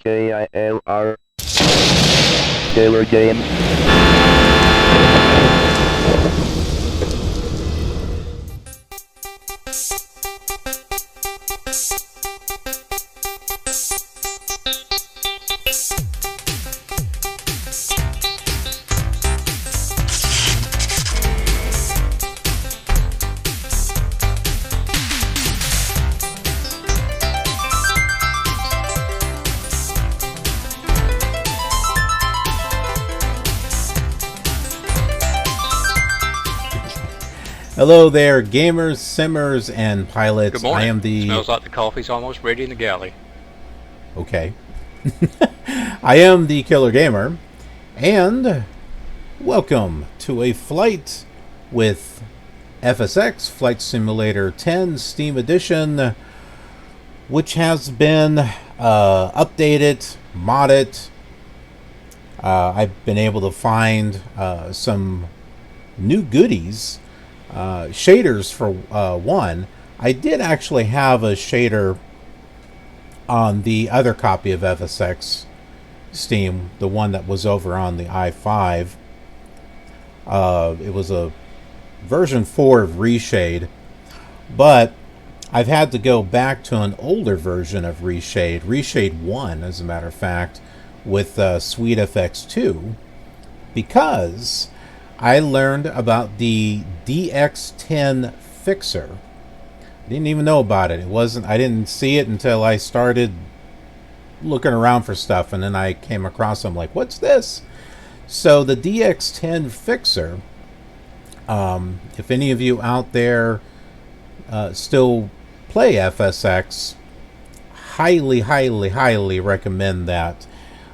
KILR Killer Game. Hello there, gamers, simmers, and pilots. Good morning. I am the... Smells like the coffee's almost ready in the galley. Okay. I am the Killer Gamer, and welcome to a flight with FSX Flight Simulator 10 Steam Edition, which has been updated, modded. I've been able to find some new goodies. Shaders for one. I did actually have a shader on the other copy of FSX Steam, the one that was over on the i5. It was a version 4 of Reshade, but I've had to go back to an older version of Reshade, Reshade 1 as a matter of fact, with SweetFX 2, because I learned about the DX10 Fixer. Didn't even know about it. I didn't see it until I started looking around for stuff, and then I came across them like, what's this? So the DX10 Fixer, if any of you out there still play FSX, highly recommend that.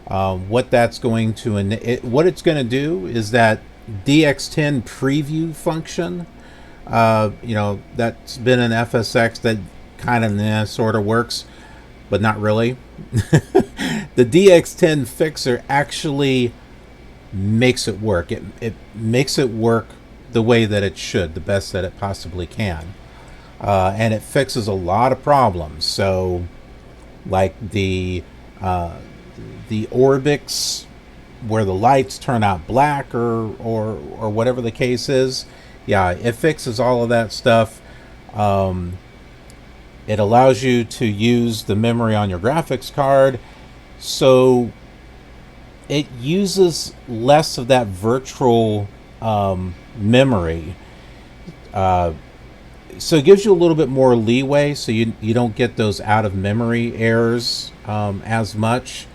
What it's going to do is that DX10 preview function, that's been an FSX that kind of sort of works, but not really. The DX10 Fixer actually makes it work. It makes it work the way that it should, the best that it possibly can. And it fixes a lot of problems. So, like the Orbx, where the lights turn out black or whatever the case is. Yeah, it fixes all of that stuff. It allows you to use the memory on your graphics card, so it uses less of that virtual memory. So it gives you a little bit more leeway, so you don't get those out of memory errors as much.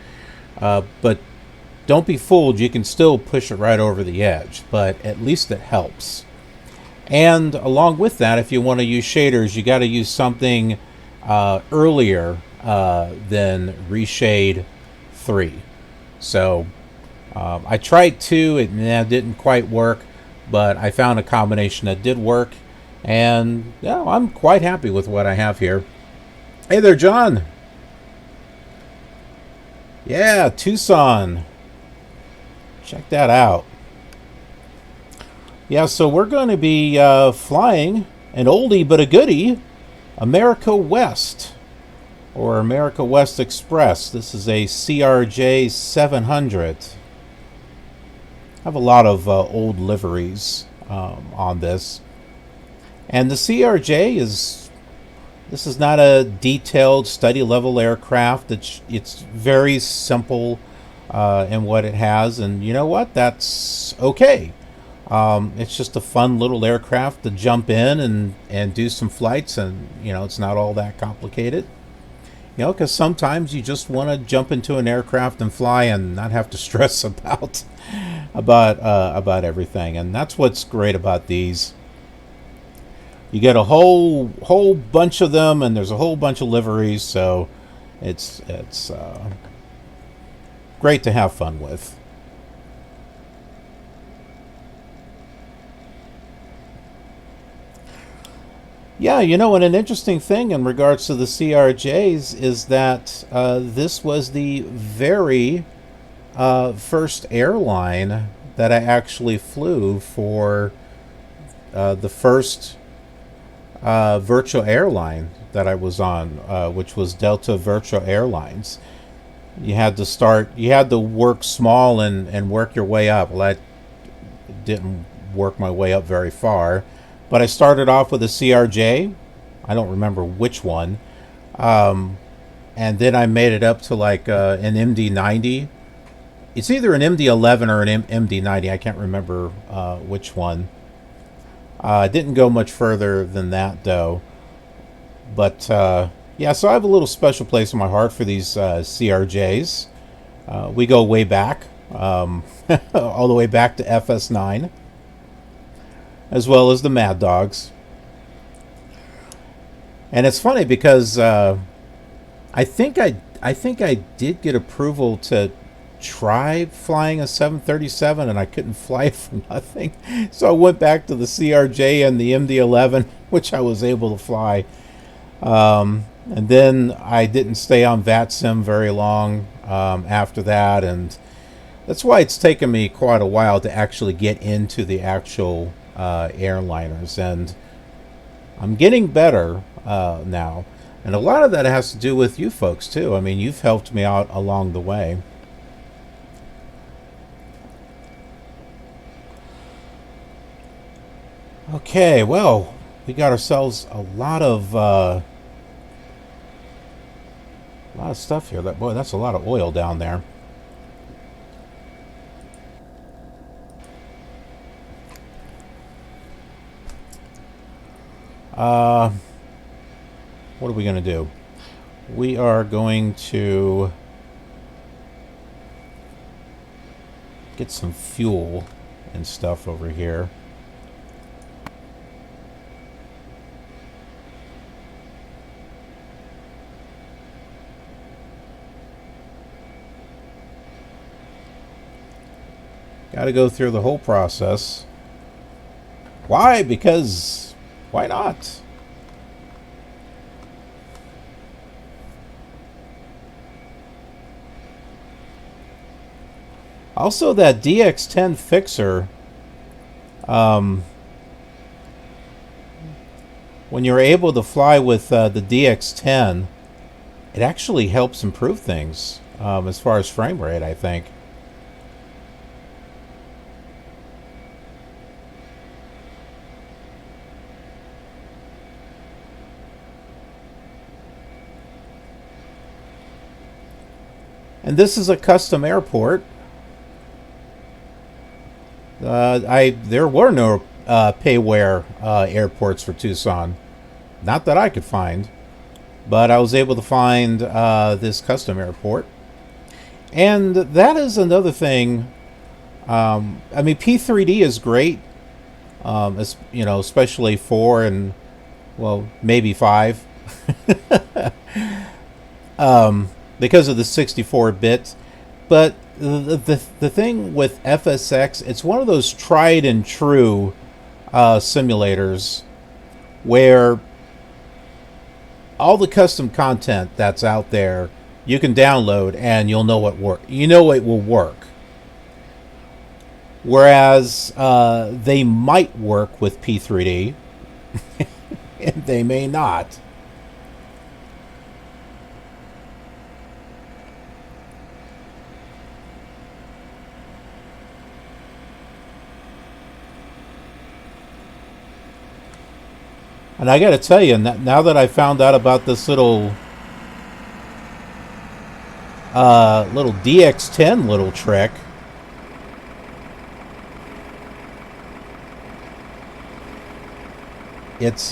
But don't be fooled, you can still push it right over the edge, but at least it helps. And along with that, if you want to use shaders, you got to use something earlier than Reshade 3. So I tried 2, it didn't quite work, but I found a combination that did work, and yeah, I'm quite happy with what I have here. Hey there, John. Yeah, Tucson. Check that out. Yeah, so we're going to be flying an oldie but a goodie, America West, or America West Express. This is a CRJ-700. I have a lot of old liveries on this. And the CRJ this is not a detailed study level aircraft. It's very simple in what it has, and you know what? That's okay. It's just a fun little aircraft to jump in and do some flights, and it's not all that complicated. Because sometimes you just want to jump into an aircraft and fly and not have to stress about everything, and that's what's great about these. You get a whole bunch of them, and there's a whole bunch of liveries, so it's great to have fun with. Yeah, and an interesting thing in regards to the CRJs is that this was the very first airline that I actually flew for the first virtual airline that I was on, which was Delta Virtual Airlines. You had to start. You had to work small and work your way up. Well, that didn't work my way up very far, but I started off with a CRJ. I don't remember which one, and then I made it up to like an MD-90. It's either an MD-11 or an MD-90. I can't remember which one. Didn't go much further than that though. But yeah, so I have a little special place in my heart for these CRJs. We go way back, all the way back to FS9, as well as the Mad Dogs. And it's funny because I think I did get approval to try flying a 737, and I couldn't fly it for nothing. So I went back to the CRJ and the MD-11, which I was able to fly. And then I didn't stay on VATSIM very long after that, and that's why it's taken me quite a while to actually get into the actual airliners. And I'm getting better now, and a lot of that has to do with you folks too. I mean, you've helped me out along the way. Okay, well, we got ourselves a lot of stuff here. Boy, that's a lot of oil down there. What are we going to do? We are going to get some fuel and stuff over here. Got to go through the whole process. Why? Because why not? Also, that DX10 Fixer, when you're able to fly with the DX10, it actually helps improve things as far as frame rate, I think. And this is a custom airport. There were no payware airports for Tucson, not that I could find, but I was able to find this custom airport, and that is another thing. I mean, P3D is great, as, you know, especially 4 and well maybe 5. Because of the 64-bit, but the thing with FSX, it's one of those tried and true simulators where all the custom content that's out there you can download and you'll know it will work. Whereas they might work with P3D and they may not. And I got to tell you, now that I found out about this little DX10 little trick, it's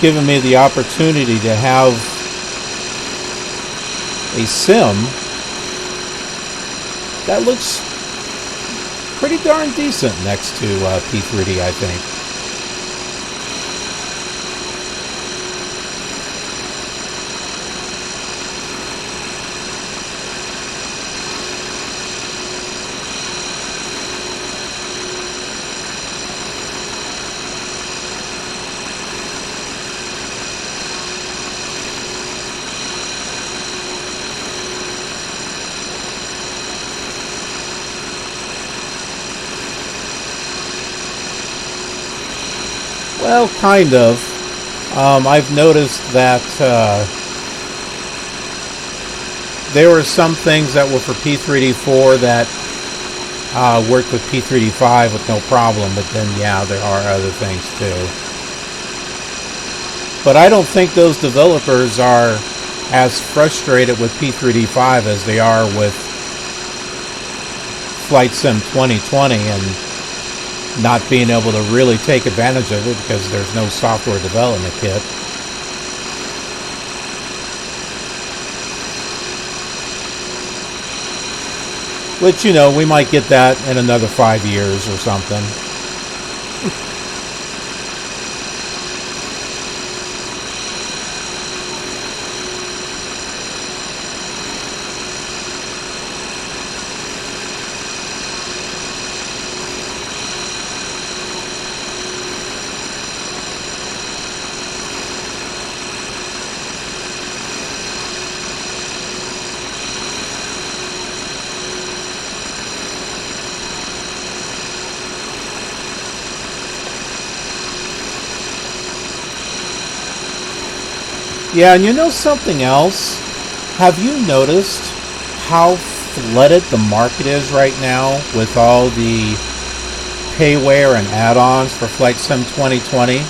given me the opportunity to have a sim that looks pretty darn decent next to P3D, I think. Well, kind of. I've noticed that there were some things that were for P3D4 that worked with P3D5 with no problem, but then, yeah, there are other things too. But I don't think those developers are as frustrated with P3D5 as they are with Flight Sim 2020 and not being able to really take advantage of it because there's no software development kit. Which, you know, we might get that in another 5 years or something. Yeah, and you know something else? Have you noticed how flooded the market is right now with all the payware and add-ons for Flight Sim 2020?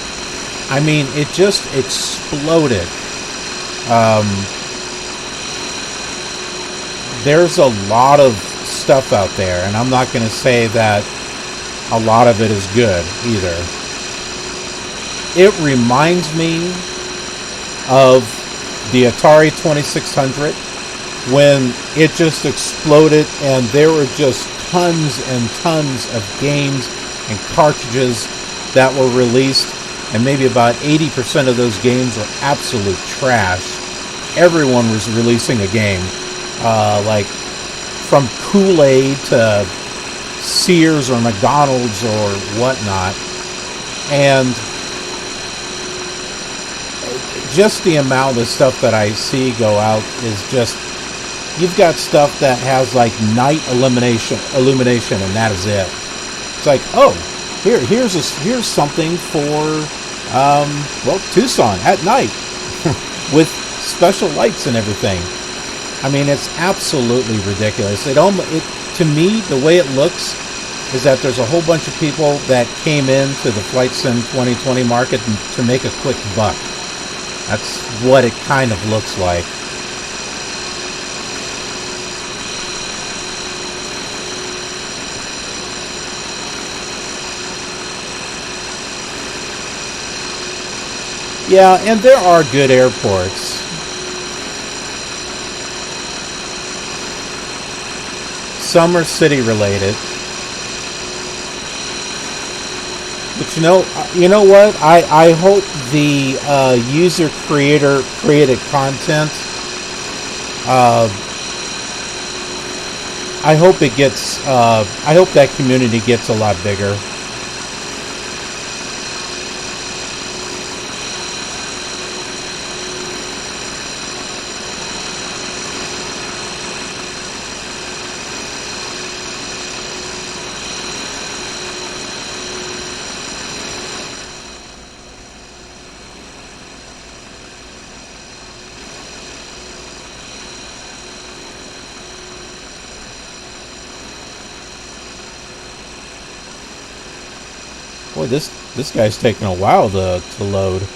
I mean, it just exploded. There's a lot of stuff out there, and I'm not going to say that a lot of it is good either. It reminds me of the Atari 2600 when it just exploded and there were just tons and tons of games and cartridges that were released, and maybe about 80% of those games were absolute trash. Everyone was releasing a game, like from Kool-Aid to Sears or McDonald's or whatnot, and just the amount of stuff that I see go out is just, you've got stuff that has like night illumination, and that is it. It's like, oh, here's something for well, Tucson at night with special lights and everything. I mean, it's absolutely ridiculous. To me, the way it looks is that there's a whole bunch of people that came into the Flight Sim 2020 market to make a quick buck. That's what it kind of looks like. Yeah, and there are good airports. Some are city related. But you know what? I hope the user created content. I hope it gets. I hope that community gets a lot bigger. Boy, this guy's taking a while to load.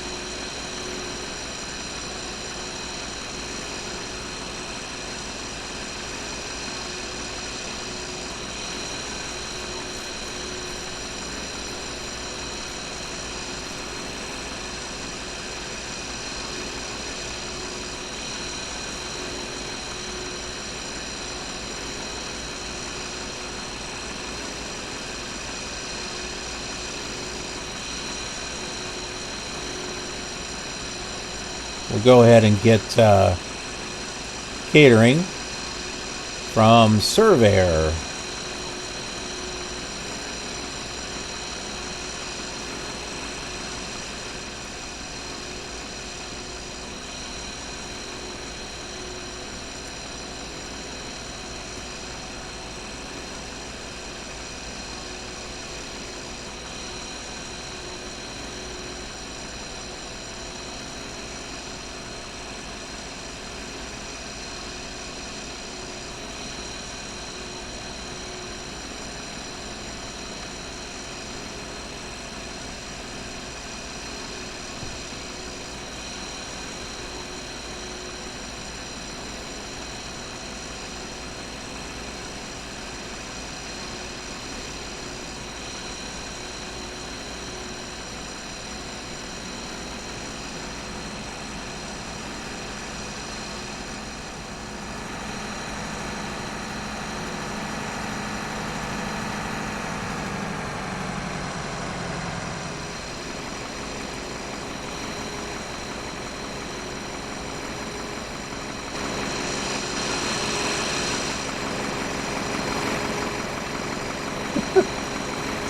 We'll go ahead and get catering from Surveyor.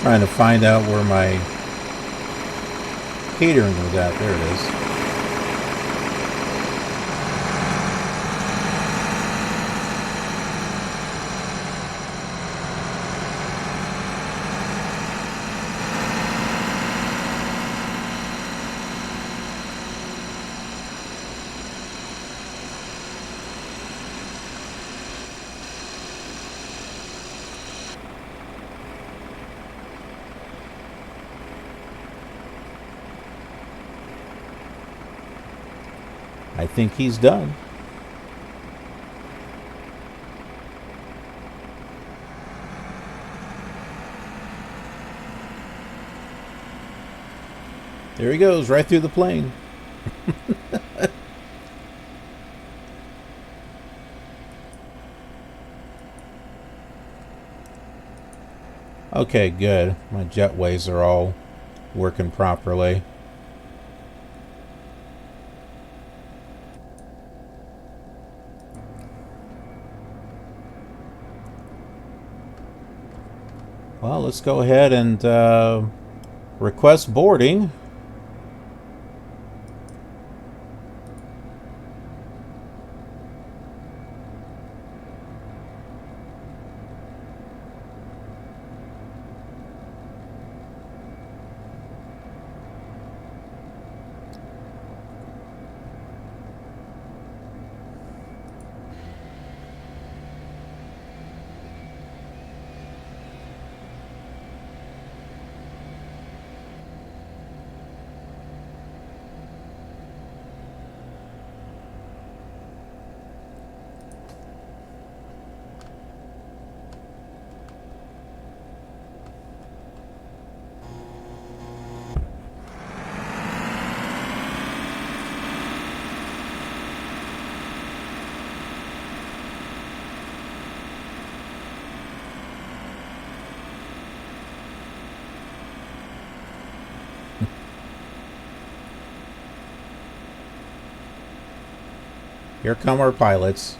trying to find out where my catering was at. There it is. I think he's done. There he goes, right through the plane. Okay, good. My jetways are all working properly. Well, let's go ahead and request boarding. Here come our pilots.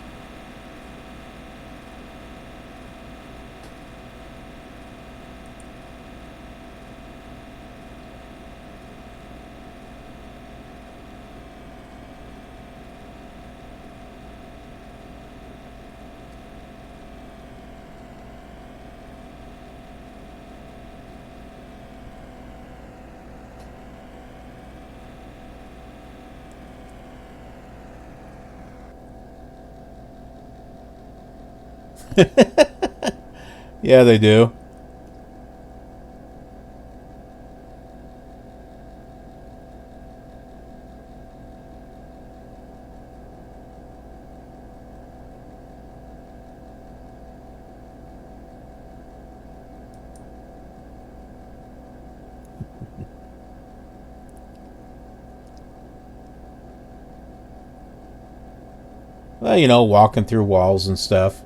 Yeah, they do. Well, you know, walking through walls and stuff.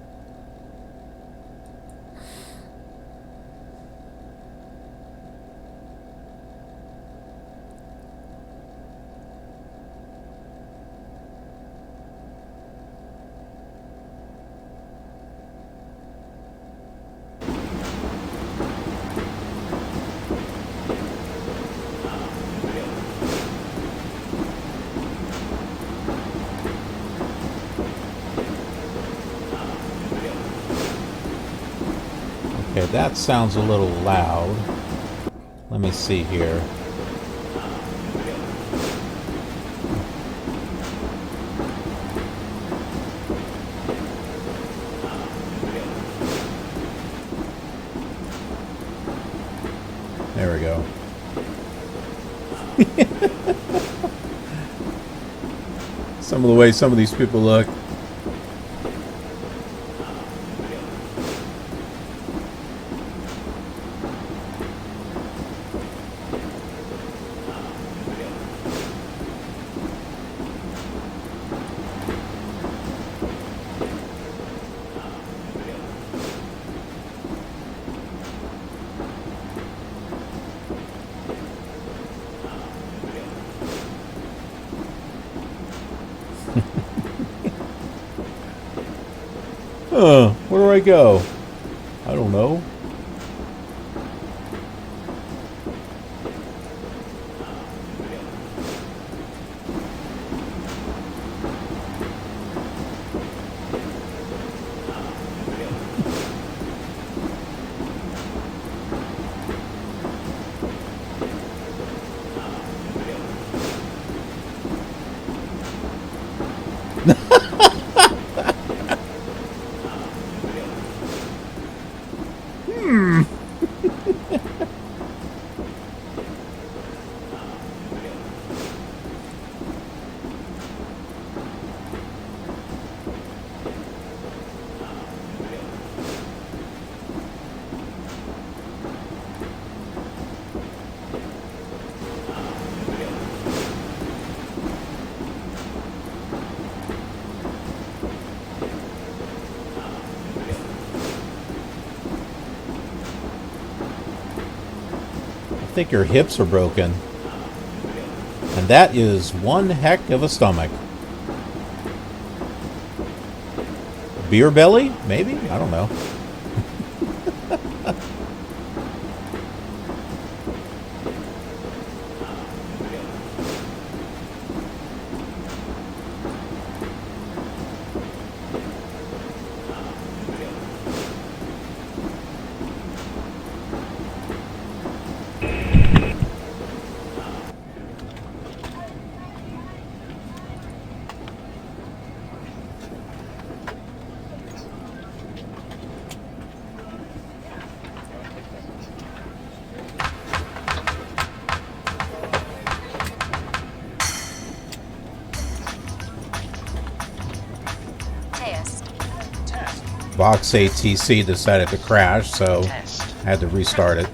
Okay, that sounds a little loud. Let me see here. There we go. Some of the way some of these people look. Where do I go? I don't know. think your hips are broken. And that is one heck of a stomach. Beer belly? Maybe? I don't know. VOXATC decided to crash, so I had to restart it.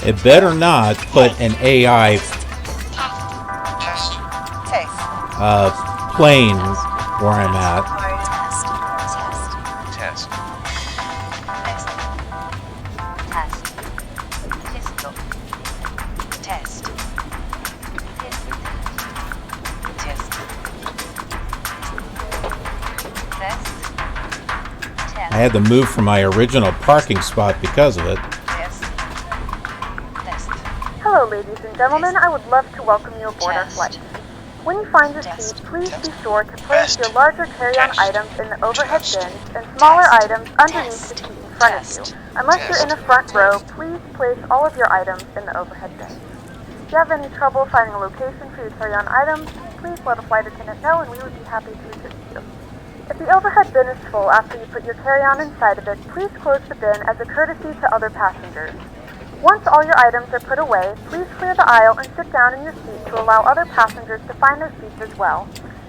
It better not put an AI plane where I'm at. I had to move from my original parking spot because of it. Hello, ladies and gentlemen. I would love to welcome you aboard our flight. When you find your seat, please be sure to place your larger carry-on items in the overhead bins and smaller items underneath the seat in front of you. Unless you're in the front row, please place all of your items in the overhead bins. If you have any trouble finding a location for your carry-on items, please let a flight attendant know and we would be happy to assist you. If the overhead bin is full after you put your carry-on inside of it, please close the bin as a courtesy to other passengers. Once all your items are put away, please clear the aisle and sit down in your seat to allow other passengers to find their seats as well.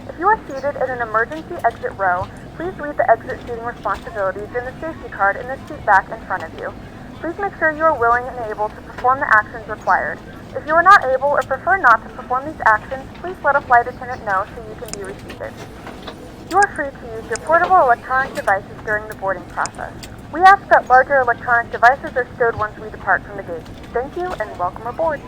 If you are seated in an emergency exit row, please read the exit seating responsibilities in the safety card in the seat back in front of you. Please make sure you are willing and able to perform the actions required. If you are not able or prefer not to perform these actions, please let a flight attendant know so you can be reseated. You are free to use your portable electronic devices during the boarding process. We ask that larger electronic devices are stowed once we depart from the gate. Thank you and welcome aboard.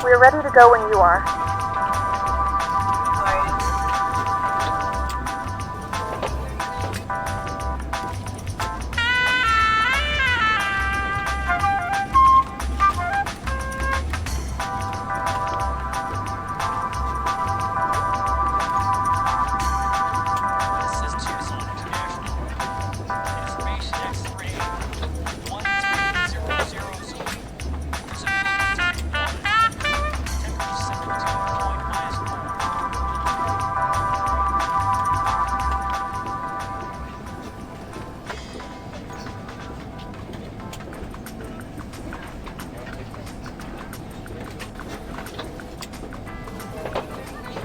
We are ready to go when you are. This is Tucson International. Information X-ray 13000.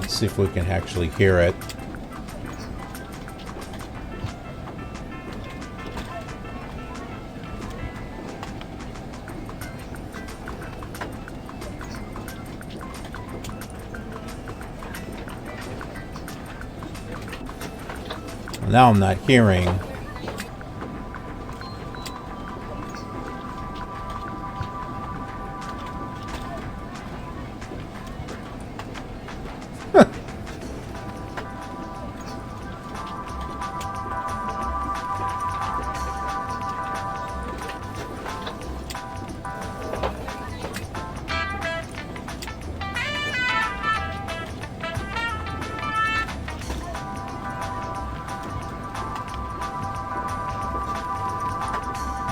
Let's see if we can actually hear it. Now I'm not hearing.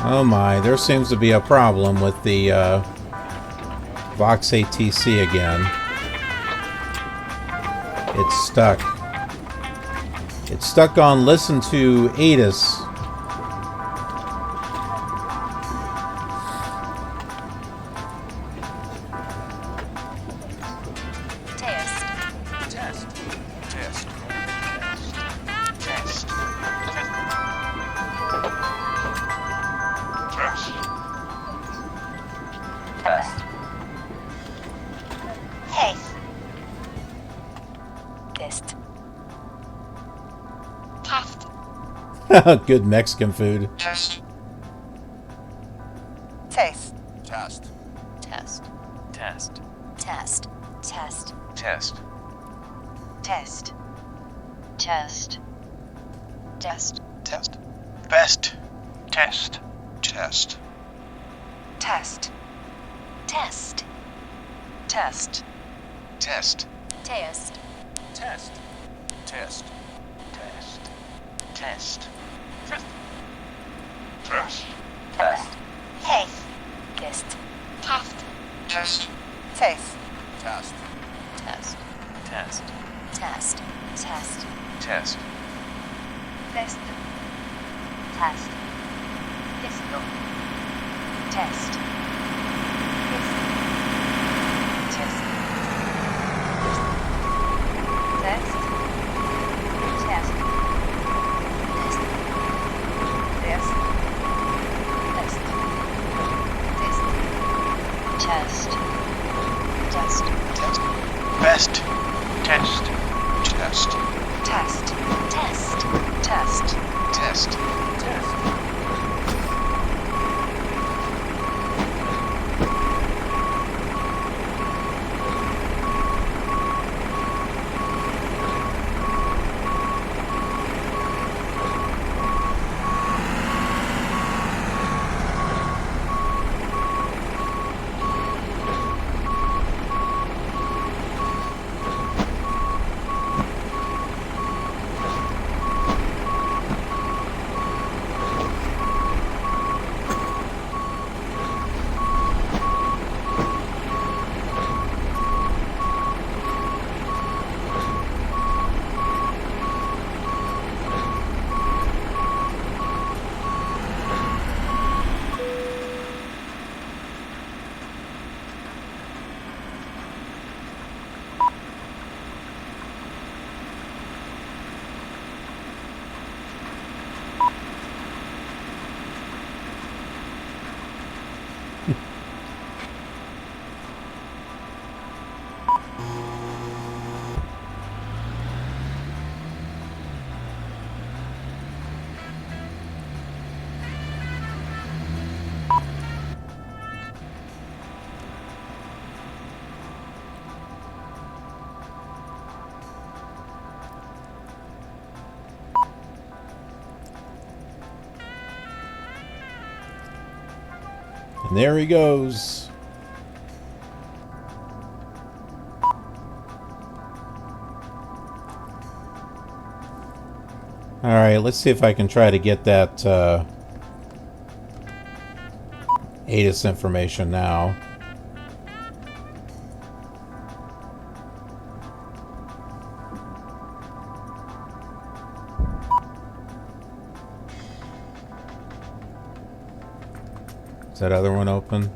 Oh my, there seems to be a problem with the VOXATC again. It's stuck. It's stuck on listen to ATUS. Good Mexican food. Test. Taste. Test. Test. Test. Test. Test. Test. Test. Test. Test. Test. Best. Test. Test. Test. Test. Test. Test. Test. Test. Test. Test. Test. Test. Test. Taste. Test. Test. Test. Taste. Test. Test. Test. Test. Test. Test. Test. Test. Disco. Test. Test. Test. Test. Test. Test. Test. Test. Test. Best. Test. Test. Test. Test. Test. Test. Test. And there he goes. Alright, let's see if I can try to get that ATUS information now. Is that other one open?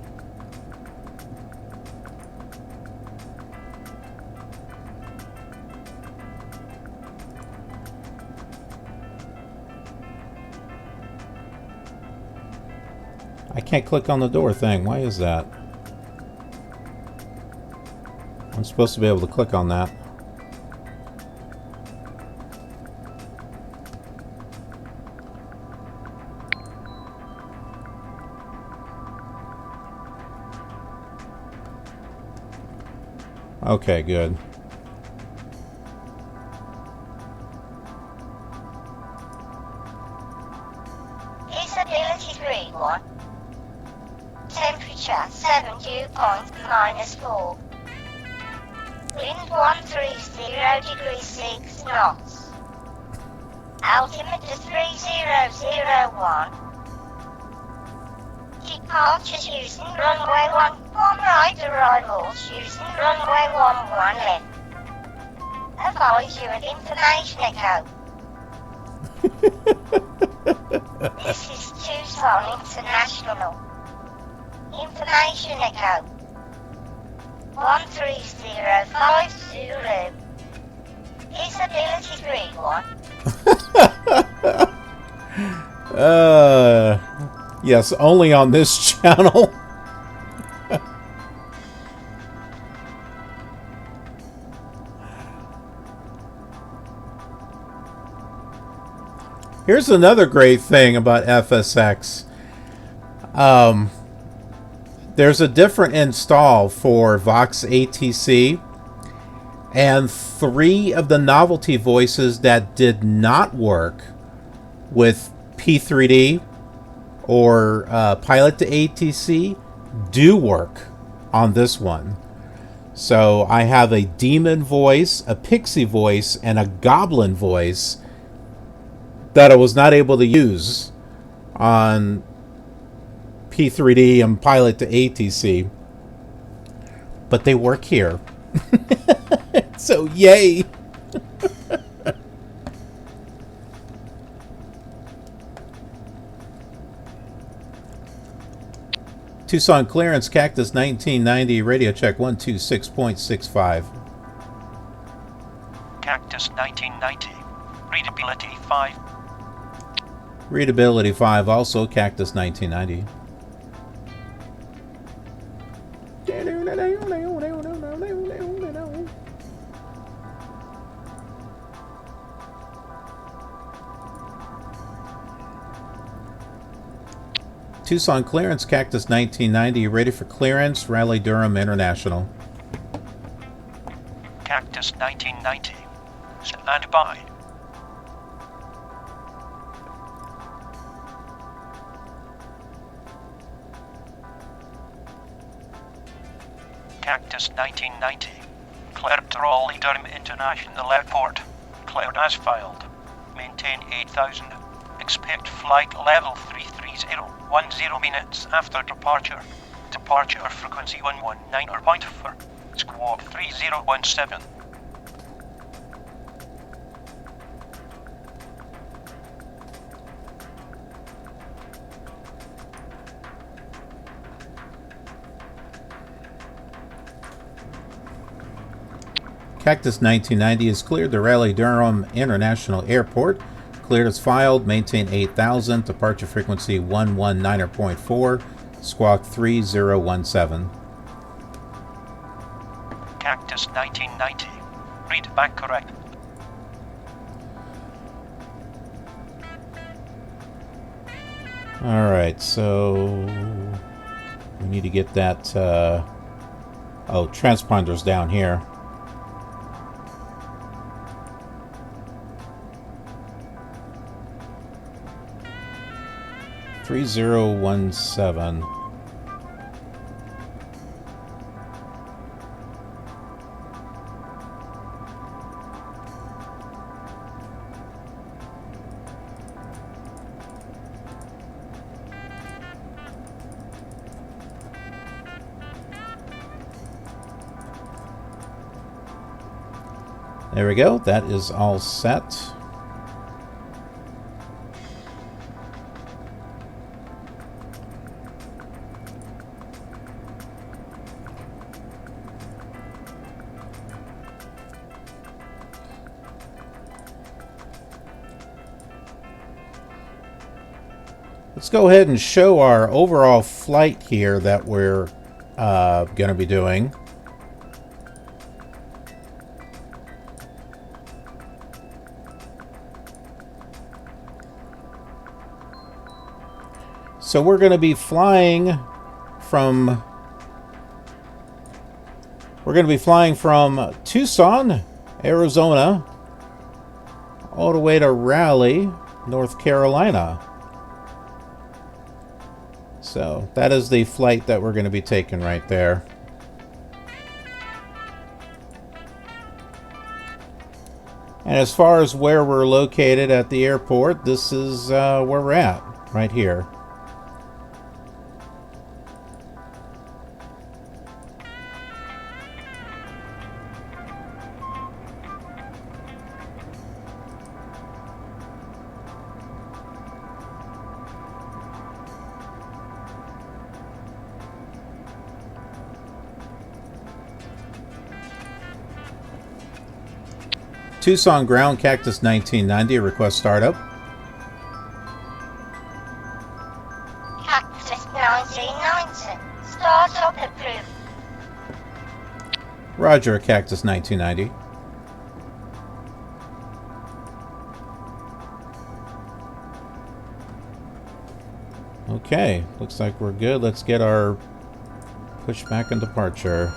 I can't click on the door thing. Why is that? I'm supposed to be able to click on that. Okay, good. Visibility grade 1. Temperature 70.-4. Wind 130 degrees 6 knots. Altimeter 3001. Departures using runway 11 right, arrivals using runway 11 left. Advise you an information echo. This is Tucson International. Information echo. 13050 Zulu. Is ability green one? Yes, only on this channel. Here's another great thing about FSX. There's a different install for VOXATC, and 3 of the novelty voices that did not work with P3D or Pilot to ATC do work on this one. So I have a demon voice, a pixie voice, and a goblin voice that I was not able to use on P3D and Pilot to ATC, but they work here. So yay! Tucson clearance, Cactus 1990, radio check 126.65. Cactus 1990. Readability 5. Readability 5, also Cactus 1990. Tucson clearance, Cactus 1990, ready for clearance, Raleigh, Durham International. Cactus 1990. Stand by. Cactus 1990. Cleared to Raleigh, Durham International Airport. Cleared as filed. Maintain 8000. Expect flight level 330. 10 minutes after departure. Departure frequency 119.4. Squawk 3017. Cactus 1990 is cleared to Raleigh Durham International Airport. Cleared as filed. Maintain 8000. Departure frequency 119.4. Squawk 3017. Cactus 1990. Read back correct. Alright, so we need to get that transponder's down here. Three 3017. There we go. That is all set. Let's go ahead and show our overall flight here that we're going to be doing. So we're going to be flying from Tucson, Arizona, all the way to Raleigh, North Carolina. So that is the flight that we're going to be taking right there. And as far as where we're located at the airport, this is where we're at, right here. Tucson ground Cactus 1990, request startup. Cactus 1990. Startup approved. Roger, Cactus 1990. Okay, looks like we're good. Let's get our pushback and departure.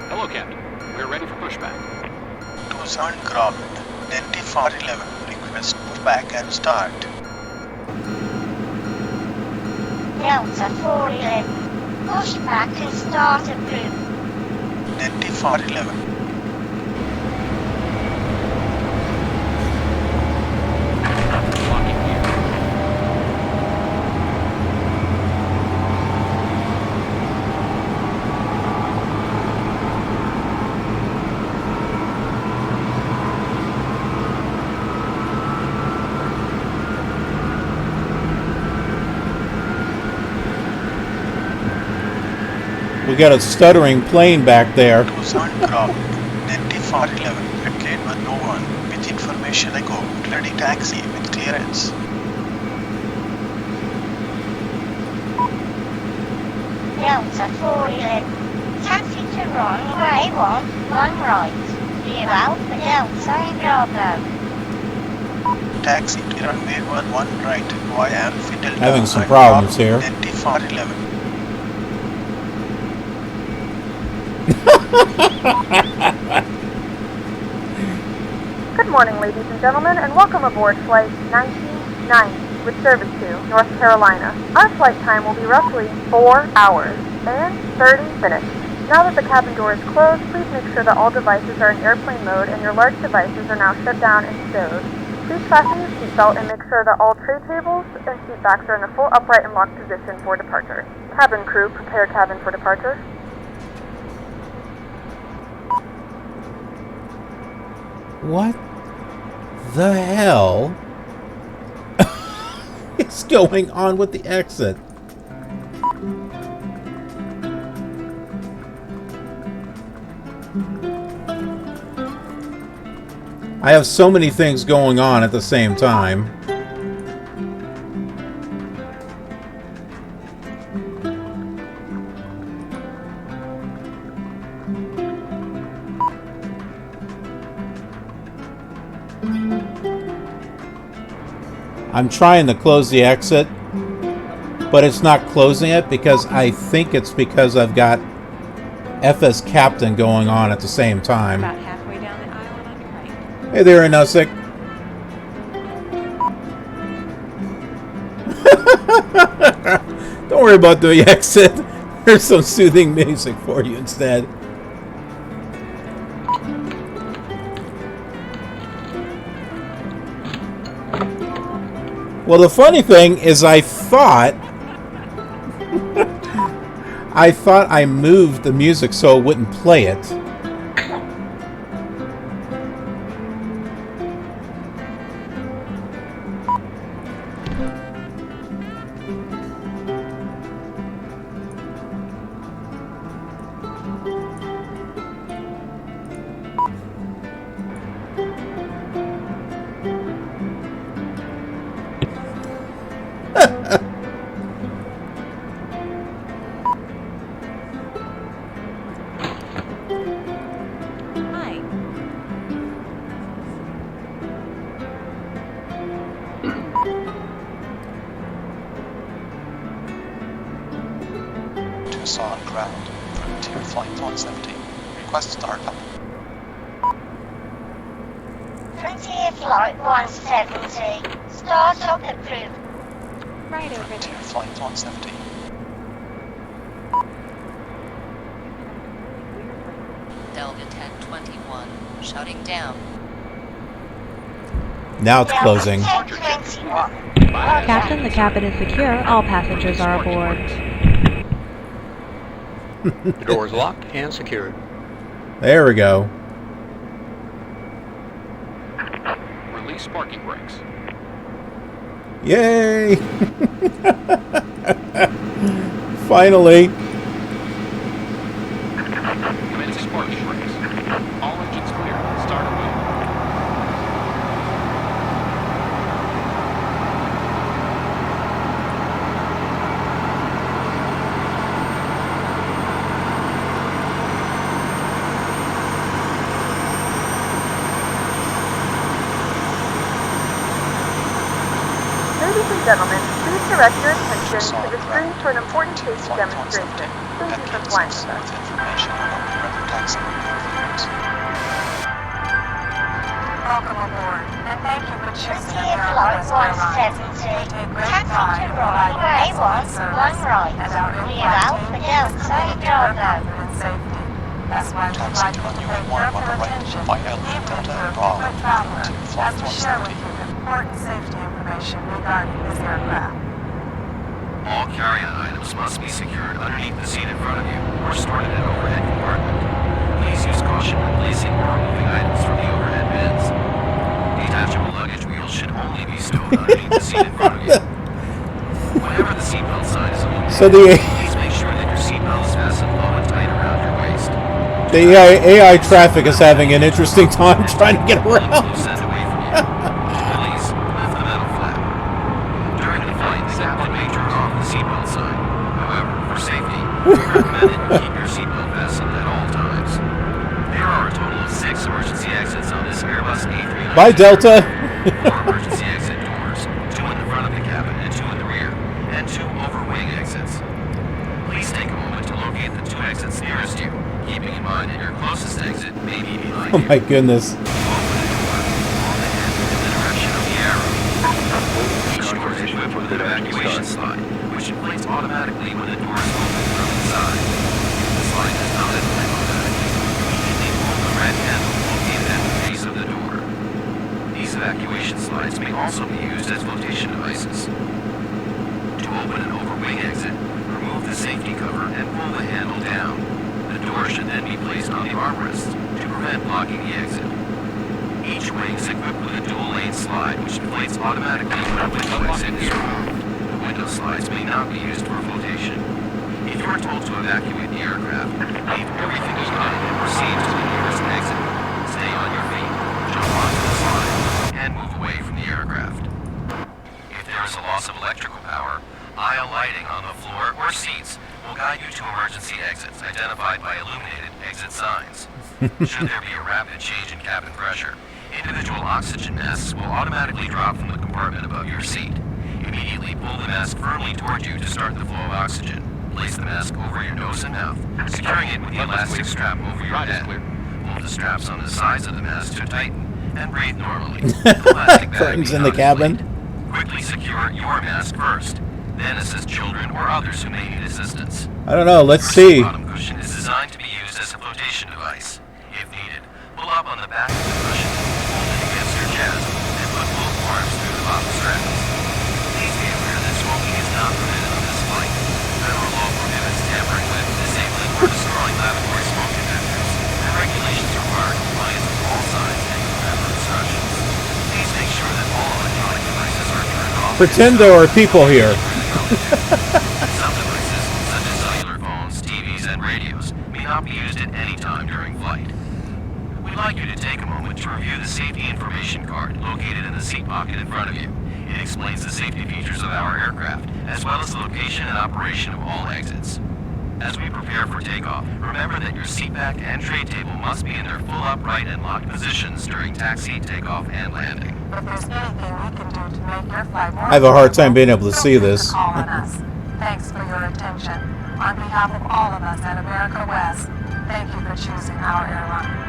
Hello, Captain. We're ready for pushback. Tucson ground. Delta 411. Request pushback and start. Delta 411. Pushback and start approved. Delta 411. Locking gear. We got a stuttering plane back there. Tucson ground. Delta 411. Arcade 101. With information I go. Ready taxi with clearance. Delta 411. Taxi to runway 1 right. Clear out for Delta Bravo. Taxi to runway 11 right. Via Fidel. Having some problems here. Delta 411. Good morning, ladies and gentlemen, and welcome aboard Flight 1990 with service to North Carolina. Our flight time will be roughly 4 hours and 30 minutes. Now that the cabin door is closed, please make sure that all devices are in airplane mode and your large devices are now shut down and stowed. Please fasten your seatbelt and make sure that all tray tables and seat backs are in a full upright and locked position for departure. Cabin crew, prepare cabin for departure. What the hell is going on with the exit? I have so many things going on at the same time. I'm trying to close the exit, but it's not closing it because I think it's because I've got FS Captain going on at the same time. About halfway down the aisle and on your right. Hey there, Nusik. Don't worry about the exit. There's some soothing music for you instead. Well, the funny thing is I thought I moved the music so it wouldn't play it. Hi. Tucson ground. Frontier Flight 170. Request startup. Frontier Flight 170. Startup approved. Right over Frontier there. Flight 170. Delta 1021, shutting down. Now it's closing. Delta 1021. Captain, the cabin is secure. All passengers are aboard. The door is locked and secured. There we go. Release parking brakes. Yay! Finally. Commencing parking brakes. All engines clear. Start away. Ladies and gentlemen, please direct your attention to the screen for an important safety demonstration. Thank you for flying with us. Welcome aboard, and thank you for choosing Flight America West Airlines. 170. We take great Taxi pride to in Raleigh, providing Way 1, excellent 1 service, right. and our Clear out for Delta, Bravo. and safety. That's why we'd like you to pay careful attention, even if you're a frequent traveler, as we share with you important safety information regarding this aircraft. All carry-on items must be secured underneath the seat in front of you or stored in an overhead compartment. Please use caution when placing or removing items from the overhead bins. Detachable luggage wheels should only be stowed underneath the seat in front of you. Whenever the seatbelt sign is illuminated, So please make sure that your seatbelt is fastened low and tight around your waist. the AI traffic is having an interesting time trying to get around. Sent away from you. Please lift the metal flap. During the flight, the captain may turn off the seatbelt sign. However, for safety, we recommend that you keep your seatbelt fastened at all times. There are a total of 6 emergency exits on this Airbus A390. Bye, Delta. 4 emergency exit doors, 2 in the front of the cabin and 2 in the rear, and 2 over-wing exits. Please take a moment to locate the 2 exits nearest you, keeping in mind that your closest exit may be behind Oh you. my goodness. Open the door on the head in the direction of the arrow. Each door is equipped with an evacuation slide, which inflates automatically when the door is opened from inside. The slide does not inflate automatically. Immediately pull the red handle located at the base of the door. These evacuation slides may also be used as flotation devices. To open an overwing exit, remove the safety cover and pull the handle down. The door should then be placed on the armrests to prevent blocking the exit. Each wing is equipped with a dual-lane slide which inflates automatically when a window exit is removed. The window slides may not be used for flotation. If you are told to evacuate the aircraft, leave everything behind and proceed to the nearest exit. Stay on your feet, jump onto the slide, and move away from the aircraft. If there is a loss of electrical power, aisle lighting on the floor or seats will guide you to emergency exits identified by illuminated exit signs. Should there be a rapid change in cabin pressure, individual oxygen masks will automatically drop from the compartment above your seat. Immediately pull the mask firmly toward you to start the flow of oxygen. Place the mask over your nose and mouth, securing it with the elastic strap over your head. Pull the straps on the sides of the mask to tighten and breathe normally. The plastic bag Curtains may in the not cabin. inflate. Quickly secure your mask first, then assist children or others who may need assistance. I don't know. Let's The see. bottom cushion is designed to be used as a flotation device. If needed, pull up on the back of the cushion, hold it against your chest, and put both arms through the bottom straps. Please be aware that smoking is not permitted on this flight. Federal law prohibits tampering with, disabling, or destroying lavatory smoke detectors, and regulations require compliance with all signs and grammar instructions. Please make sure that all electronic devices are turned off. Pretend there are people here. Some devices, such as cellular phones, TVs, and radios, may not be used at any time during flight. We'd like you to take a moment to review the safety information card located in the seat pocket in front of you. It explains the safety features of our aircraft, as well as the location and operation of all exits. As we prepare for takeoff, remember that your seat back and tray table must be in their full upright and locked positions during taxi, takeoff, and landing. If there's anything we can do to make your flight more I have a hard time being able to see this. call on us. Thanks for your attention. On behalf of all of us at America West, thank you for choosing our airline.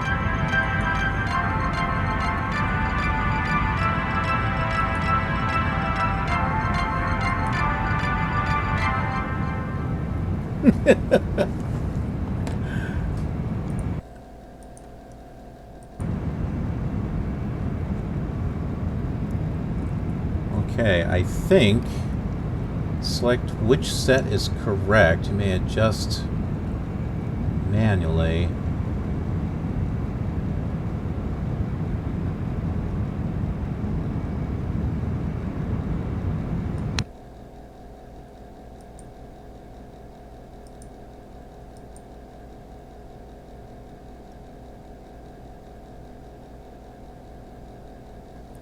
Okay, I think select which set is correct. You may adjust manually.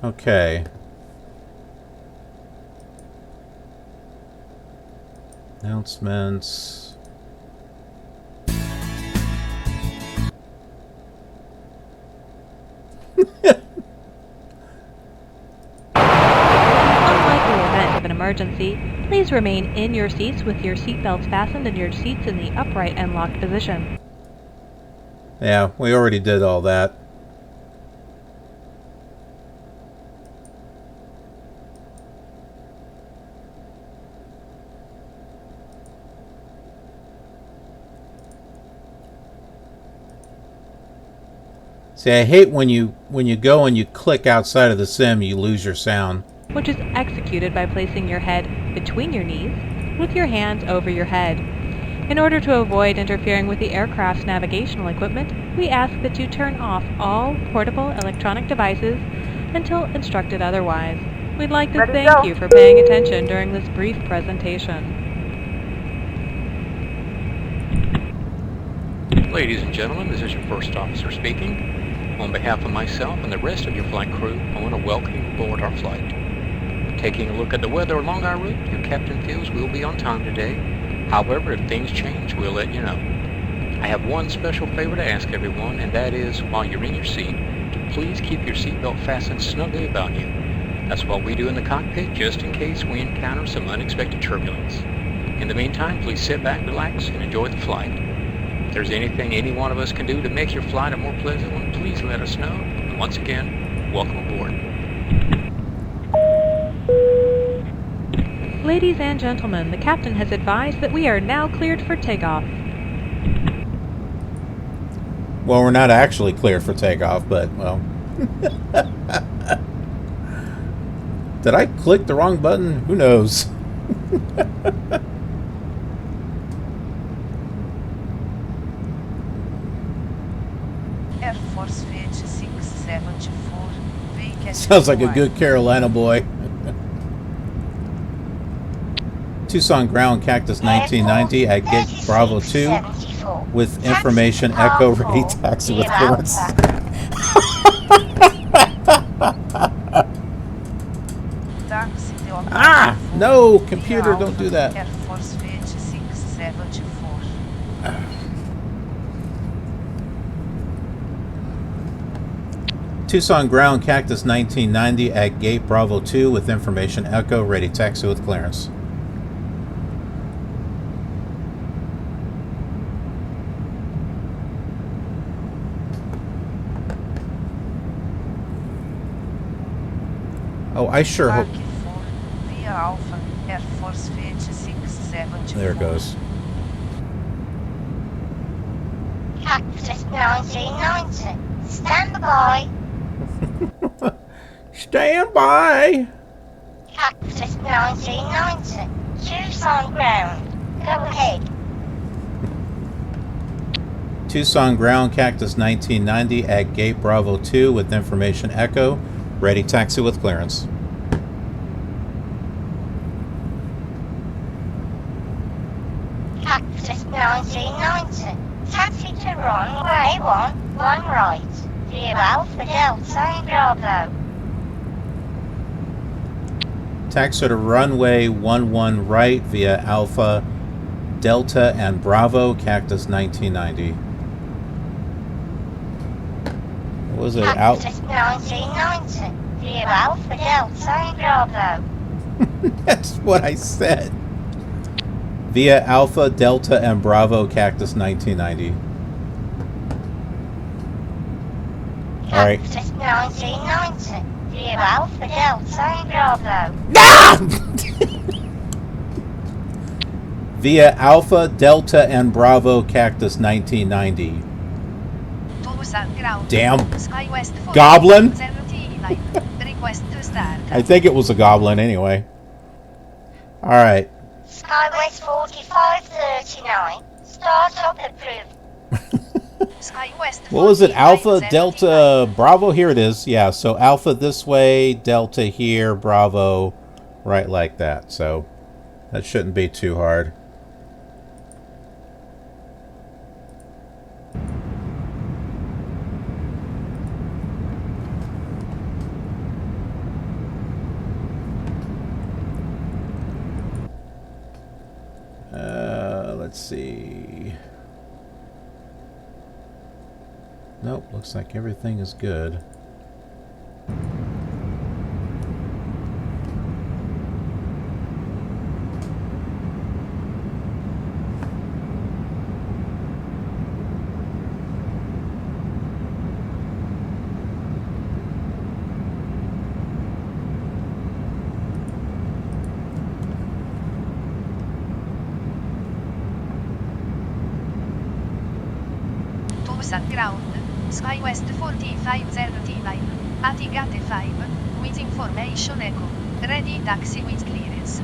Okay. Announcements. Unlikely event of an emergency, please remain in your seats with your seatbelts fastened and your seats in the upright and locked position. Yeah, we already did all that. See, I hate when you go and you click outside of the sim, you lose your sound. Which is executed by placing your head between your knees with your hands over your head. In order to avoid interfering with the aircraft's navigational equipment, we ask that you turn off all portable electronic devices until instructed otherwise. We'd like to thank you for paying attention during this brief presentation. Ladies and gentlemen, this is your first officer speaking. On behalf of myself and the rest of your flight crew, I want to welcome you aboard our flight. Taking a look at the weather along our route, your captain feels we'll be on time today. However, if things change, we'll let you know. I have one special favor to ask everyone, and that is, while you're in your seat, to please keep your seatbelt fastened snugly about you. That's what we do in the cockpit, just in case we encounter some unexpected turbulence. In the meantime, please sit back, relax, and enjoy the flight. If there's anything any one of us can do to make your flight a more pleasant one, please let us know. And once again, welcome aboard. Ladies and gentlemen, the captain has advised that we are now cleared for takeoff. Well, we're not actually cleared for takeoff, but, well. Did I click the wrong button? Who knows? Air Force VH674. Sounds like a good Carolina boy. Tucson ground Cactus 1990 at Gate Bravo 2 with information Echo ready taxi with clearance. Ah! No! Computer, don't do that. Air Force VH674. Tucson ground Cactus 1990 at Gate Bravo 2 with information Echo ready taxi with clearance. Oh, I sure hope. Via Alpha, Air Force VH674. There it goes. Cactus 1990. Stand by. Stand by. Cactus 1990. Tucson ground. Go ahead. Tucson ground Cactus 1990 at Gate Bravo 2 with information Echo. Ready taxi with clearance. Cactus 1990. Taxi to runway 1 right. Via Alpha Delta and Bravo. Taxi to runway 11 right via Alpha Delta and Bravo Cactus 1990. What was it? Cactus 1990. Via Alpha Delta and Bravo. That's what I said. Via Alpha Delta and Bravo Cactus 1990. All right. Cactus 1990. Via Alpha Delta and Bravo. Ah! Via Alpha Delta and Bravo Cactus 1990. Damn. Goblin? I think it was a goblin anyway. Alright. Skywest 4539. Startup approved. What was it? Alpha, Delta, Bravo? Here it is. Yeah, so Alpha this way, Delta here, Bravo, right like that. So that shouldn't be too hard. Let's see. Nope, looks like everything is good. Tucson ground. Sky West 4500 line. Atigate 5. With information echo. Ready taxi with clearance.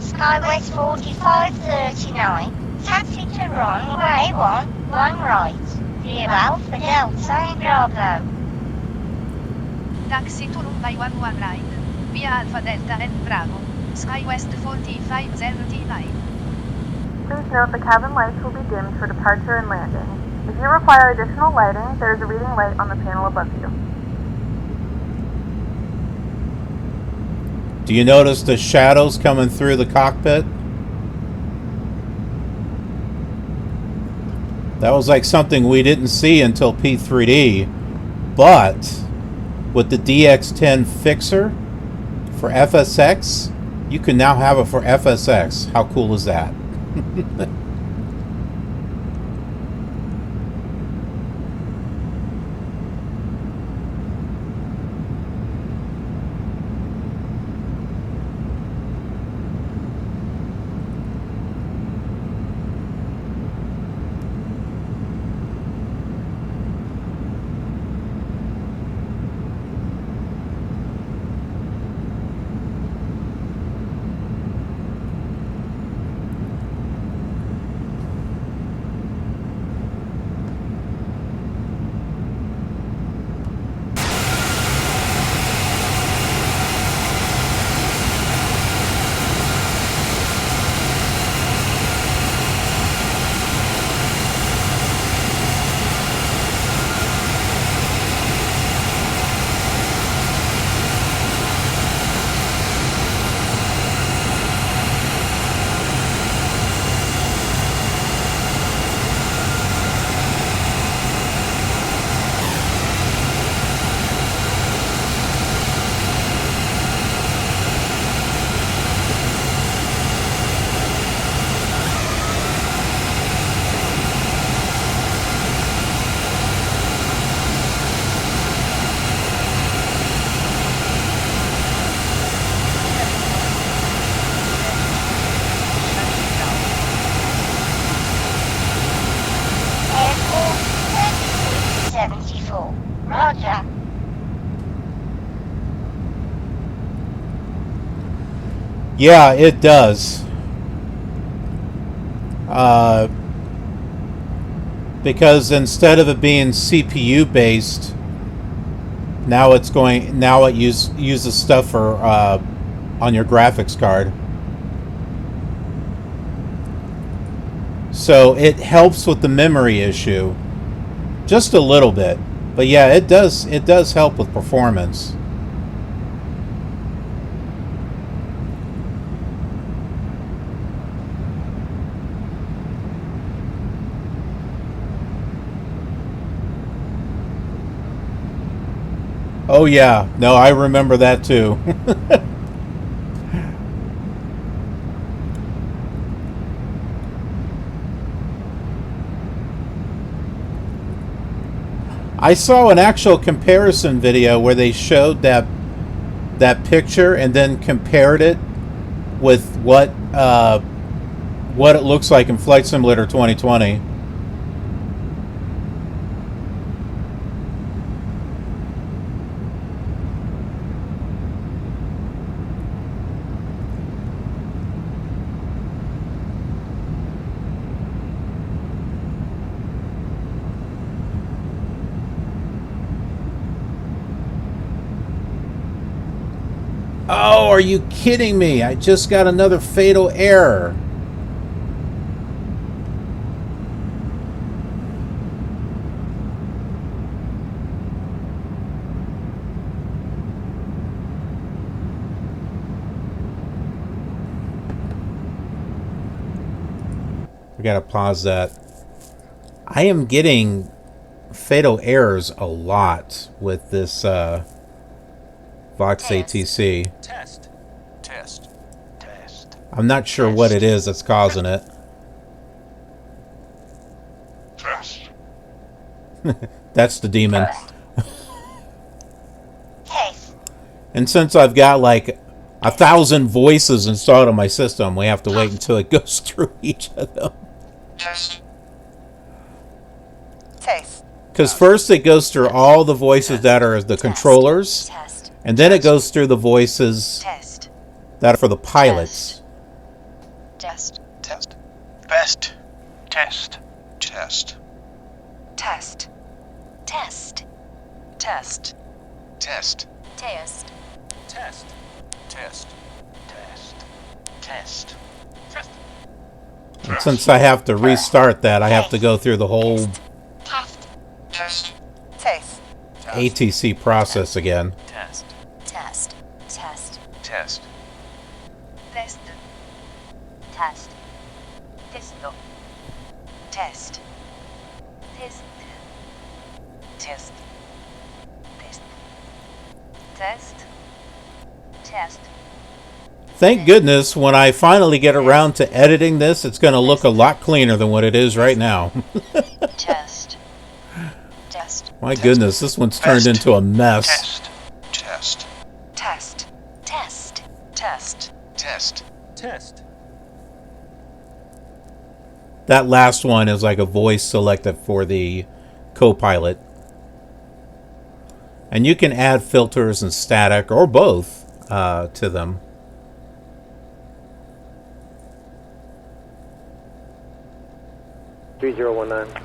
Skywest 4539. Taxi to runway 1 right. Clear Alpha Delta and Bravo. Taxi to runway 1 right. Via Alpha Delta and Bravo. Sky West 4500 line. Please note the cabin lights will be dimmed for departure and landing. If you require additional lighting, there is a reading light on the panel above you. Do you notice the shadows coming through the cockpit? That was like something we didn't see until P3D, but with the DX10 Fixer for FSX, you can now have it for FSX. How cool is that? Roger. Yeah, it does. Because instead of it being CPU based, now it uses stuff for on your graphics card. So it helps with the memory issue just a little bit. But yeah, it does help with performance. Oh yeah, no, I remember that too. I saw an actual comparison video where they showed that picture and then compared it with what it looks like in Flight Simulator 2020. Oh, are you kidding me? I just got another fatal error. We gotta pause that. I am getting fatal errors a lot with this VOXATC. Test. Test. Test. I'm not sure what it is that's causing it. Test. That's the demon. Test. And since I've got like 1,000 voices installed on my system, we have to wait until it goes through each of them. Test. Test. Because first it goes through all the voices that are the controllers, and then it goes through the voices that are for the pilots. Test. Test. Best. Test. Test. Test. Test. Test. Test. Test. Test. Test. Test. Test. Test. And since I have to restart that, I have to go through the whole Test. Test. ATC process again. Test. Test. Test. Test. Test. Test. Testo. Test. Test. Test. Test. Test. Test. Thank goodness when I finally get around to editing this, it's going to look a lot cleaner than what it is right now. Test. Test. My goodness, this one's turned into a mess. Test. Test. Test. Test. Test. Test. Test. That last one is like a voice selected for the co-pilot. And you can add filters and static, or both, to them. $3019.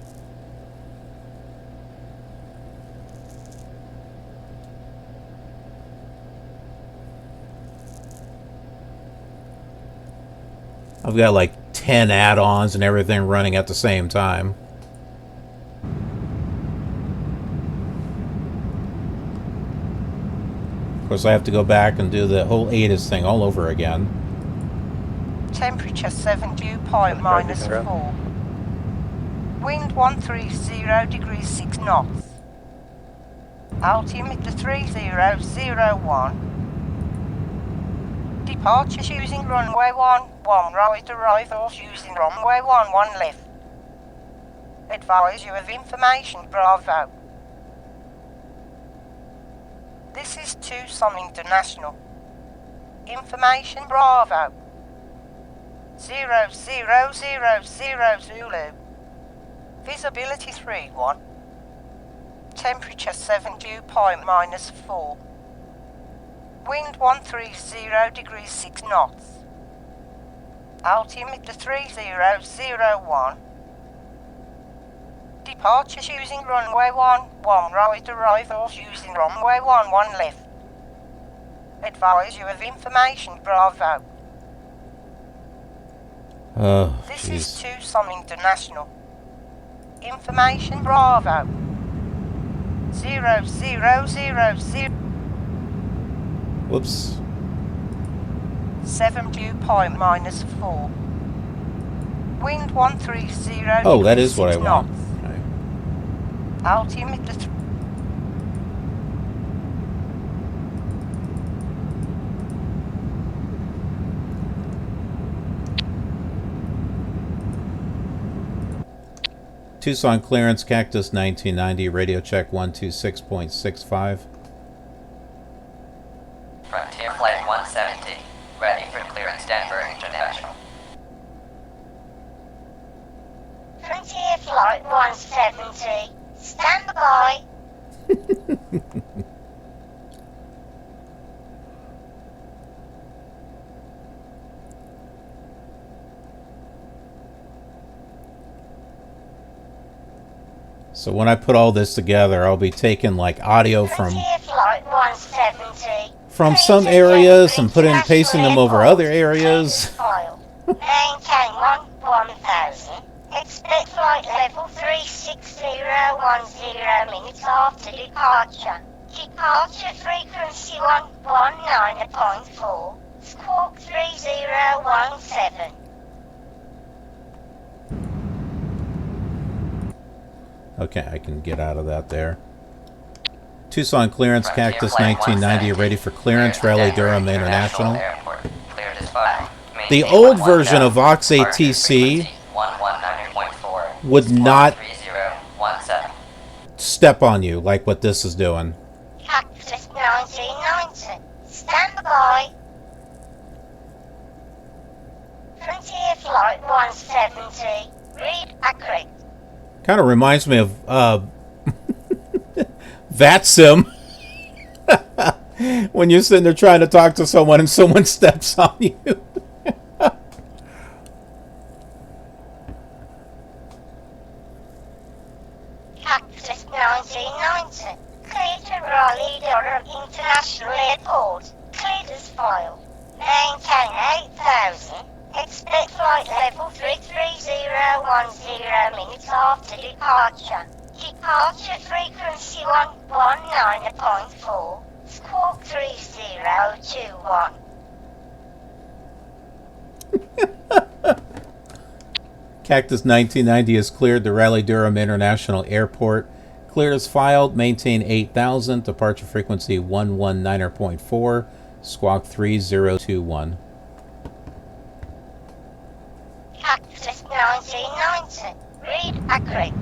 I've got like 10 add-ons and everything running at the same time. Of course, I have to go back and do the whole ATIS thing all over again. Temperature 7 dew point minus 4. Wind 130 degrees 6 knots. Altimeter 3001. Departures using runway 11 right, arrivals using runway 11 left. Advise you of information, Bravo. This is Tucson International. Information, Bravo. 0000 Zulu. Visibility 31. Temperature 7 dew point minus 4. Wind 130 degrees 6 knots. Altimeter 3001. Departures using runway 11 right, arrivals using runway 11 left. Advise you of information, Bravo. Oh, This jeez. is Tucson International. Information, Bravo. 0000 Whoops. 7 dew point minus 4. Wind 130 Oh, that is degrees what I 6 want. knots. Okay. Altimeter Tucson clearance, Cactus 1990, radio check 126.65. Frontier Flight 170. Ready for clearance, Denver International. Frontier Flight 170. Stand by. So when I put all this together, I'll be taking like audio from Frontier Flight 170. some areas and putting pasting them over other areas. File. Maintain 1000. Expect flight level 36010 minutes after departure. Departure frequency 119.4. Squawk 3017. Okay, I can get out of that there. Tucson clearance, Cactus 1990, ready for clearance, Raleigh, Durham International. The old version of VOXATC would not step on you like what this is doing. Cactus 1990. Stand by. Frontier Flight 170. Read accurate. Kind of reminds me of VATSIM. When you're sitting there trying to talk to someone and someone steps on you. Cactus 1990. Clear to Raleigh, Durham International Airport. Cleared as file. Maintain 8000. Expect flight level 33010 minutes after departure. Departure frequency 119.4. Squawk 3021. Cactus 1990 is cleared to Raleigh Durham International Airport. Cleared as filed. Maintain 8000. Departure frequency 119.4. Squawk 3021. Cactus 1990. Read accurate.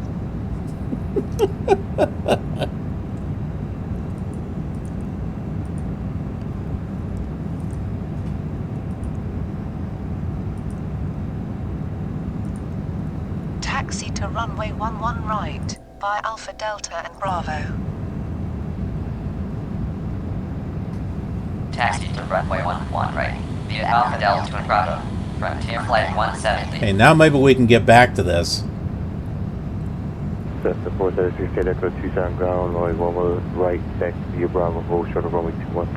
Taxi to runway 11 right, by Alpha Delta and Bravo. Taxi to runway 11 right, via Alpha Delta and Bravo. Frontier Flight 170. Okay, now maybe we can get back to this. Cessna 433 State Echo Tucson ground, runway 11 right, taxi via Bravo, hold short of runway 21.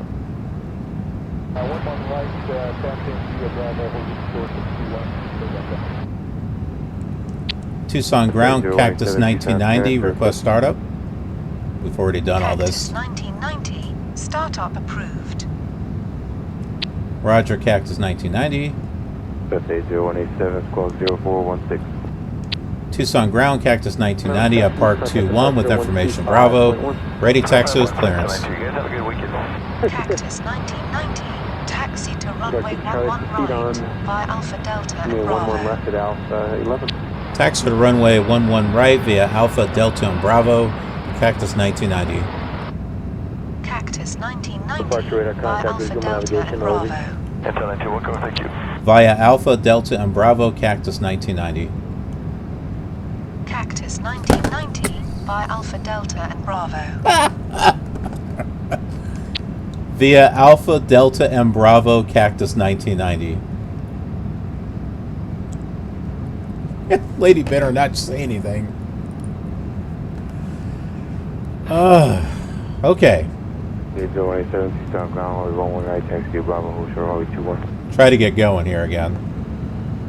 11 right, taxi via Bravo, hold short of 21. Tucson ground, Cactus 1990, request startup. We've already done all this. Cactus 1990, startup approved. Roger, Cactus 1990. Cessna 0187, squawk 0416. Tucson ground, Cactus 1990, at Park 21 with information Bravo. Ready, Texas, clearance. Cactus 1990, taxi to runway 11 right, by Alpha Delta and Bravo. 11 left at Alpha 11. Taxi to runway 11 right via Alpha, Delta, and Bravo. Cactus 1990. Cactus 1990, by Alpha Delta and Bravo. Thank you. Via Alpha, Delta, and Bravo, Cactus 1990. Cactus 1990, by Alpha Delta and Bravo. Via Alpha, Delta, and Bravo, Cactus 1990. Lady better not say anything. Okay. 087, Tucson ground, 11 right, taxi Bravo, hold short runway 21. Try to get going here again.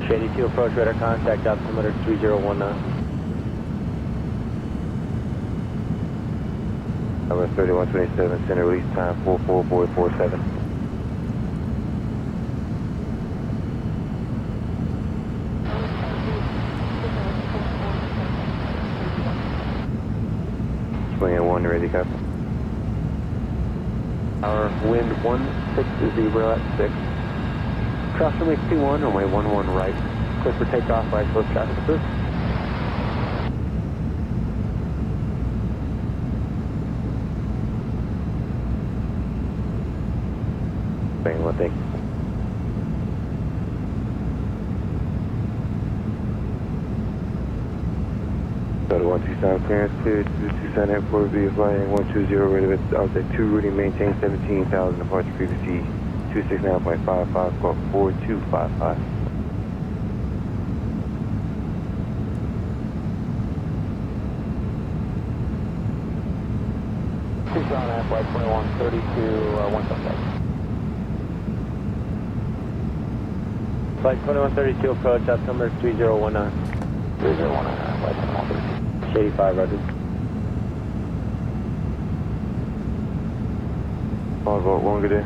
Shady 2 approach radar contact, altimeter 3019. Number 3127, center release time 4447. Swing at 1, ready, copy. Our wind 160 at 6. Cross runway 21, runway 11 right. Clear for takeoff, right, close traffic approved. Bang, one thing. Go to 1 Tucson clearance, clear to Tucson Airport via flying 120, ready with outside 2, routing maintain 17,000, departure frequency 269.55, squawk 4255. Tucson at flight 2132, 175. Flight 2132 approach, altimeter 3019. 3019, flight 2132. Shady 5, roger. All vote, 1 good day.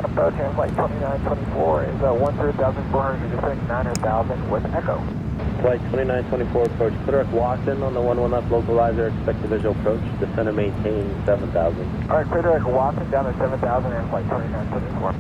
Tucson approach, air flight 2924 is 13,400 to 900,000 with Echo. Flight 2924 approach, clear at Watson on the 11 left localizer, expect the visual approach, descend and maintain 7,000. Alright, clear direct Watson down to 7,000, air flight 2924.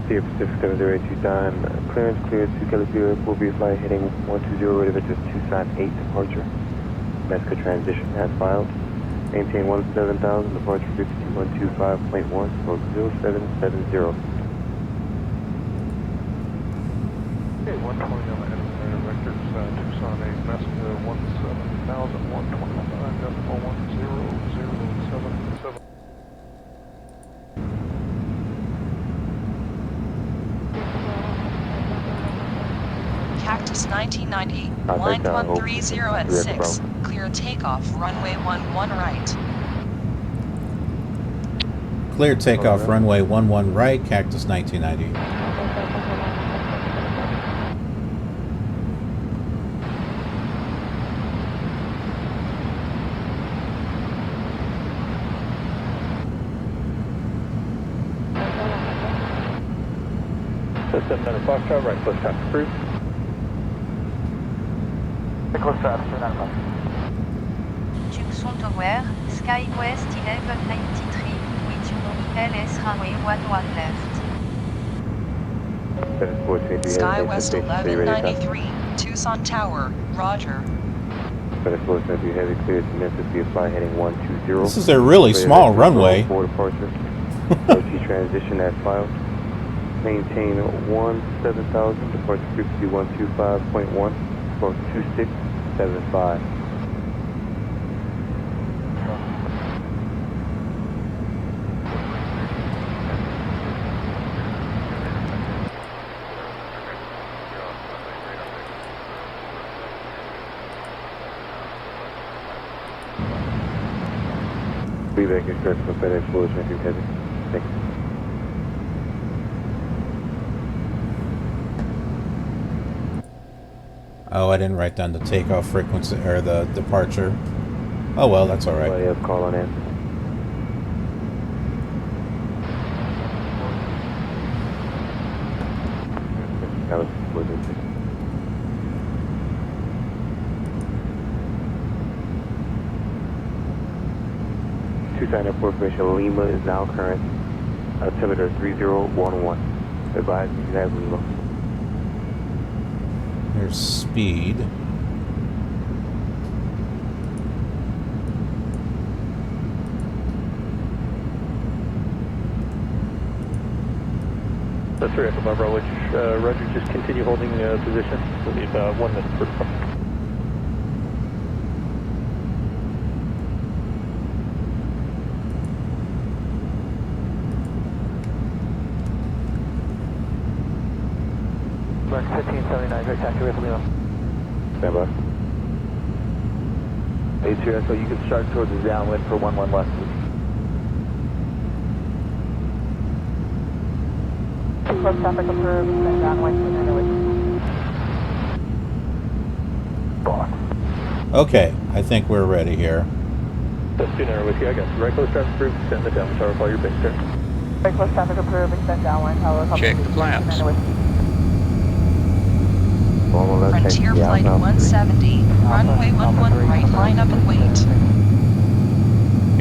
Sea Pacific 708 Tucson, clearance cleared to KRDU Airport, will be a flight heading 120, ready for Tucson 8 departure. Mexico transition has filed. Maintain 17,000, departure 52125.1, stroke 0770. Okay, 120 on the heading there, records Tucson 8, Mexico 17,125.100777. Cactus 1990, line 130 at 6, clear takeoff, runway 11 right. Clear takeoff, runway 11 right, Cactus 1990. System Center Foxtrot, right close traffic approved. Close traffic, 295. Tucson Tower, Sky West 1193, with LS runway 11 left. Sky West 1193, Tucson Tower, roger. Heavy cleared to Memphis via flight heading 120. This is a really small runway. For departure. OT transition as filed. Maintain 17,000, departure frequency 125.1, stroke 2675. Feedback instructions for FedEx Forward Entry Heavy. Thanks. Oh, I didn't write down the takeoff frequency or the departure. Oh well, that's all right. Anybody else calling in? Tucson Airport Information Lima is now current. Altimeter 3011. Advise me that Lima. There's speed. That's 3 Echo 5 Raleigh. Roger, just continue holding position. We'll need 1 minute for departure. Mark 1579, direct taxi with Lima. Stand by. 82 Echo, you can start towards the downwind for 11 left. Close traffic approved, then downwind to Narrowing. Okay, I think we're ready here. That's 2 narrow with you, I got you. Right close traffic approved, extend the downwind tower, call your base there. Right close traffic approved, extend downwind, tower. Check the flaps. Frontier Flight 170, runway 11 right, line up and wait.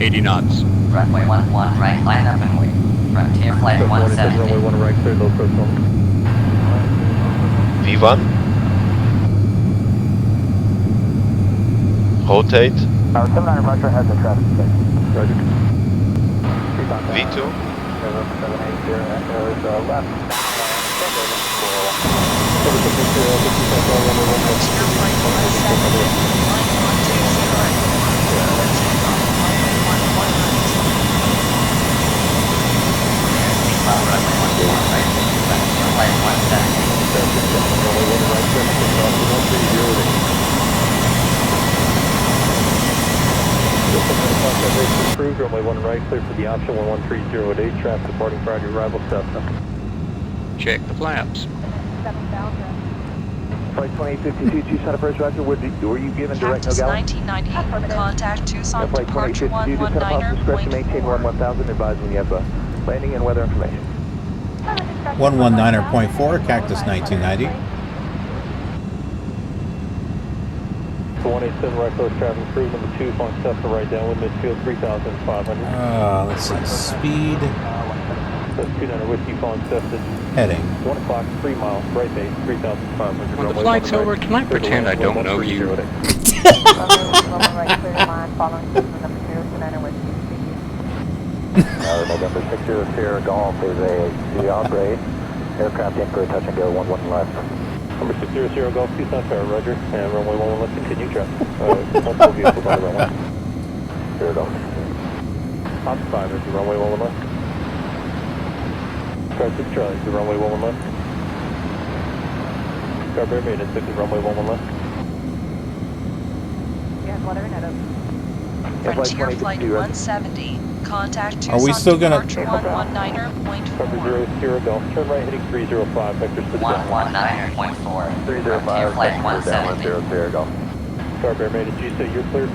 80 knots. Runway 11 right, line up and wait. Frontier Flight 170. Runway 1 right, clear, low approach normal. V1. Rotate. 700 pressure has a traffic space. Roger. V2. 780 echoes left. Frontier Flight 170, line 120. Approved, runway 1 right, clear for the option 11308, traffic departing prior to arrival Cessna. Check the flaps. 7,000. Flight 2852, Tucson approach Roger. Were you given direct Cactus no galley? 1990. Contact Tucson Flight departure 2852, descend upon discretion, maintain 11000. Advise when you have landing and weather information. 119.4, Cactus 1990. 187 right close traffic crew number 2, flying Cessna right downwind midfield 3,500. Let's see, speed. That's 29 Whiskey flying Cessna. Heading. 1 o'clock, 3 miles, right base, 3,500. When the flight's over, can I pretend I don't know you? November 60 Sierra Golf is a Geographer grade. Aircraft inquiry touch and go 11 left. Number 60 Sierra Golf, Tucson Tower, Roger. And runway 11 left, continue traffic. Multiple vehicles on the runway. Sierra Golf. Top 5 is the runway 11 left. Car 6 Charlie, the runway 11 left. Car Bear Maintenance, the runway 11 left. Yes, whatever net of. Frontier Flight 170. Contact Tucson Are we still gonna... departure 119.4. Cover 0 Sierra Golf, turn right heading 305, vectors to the down. 119.4. 305, Flight vectors down 170. 0 Sierra Golf. Car Bear Maintenance, you say you're clear?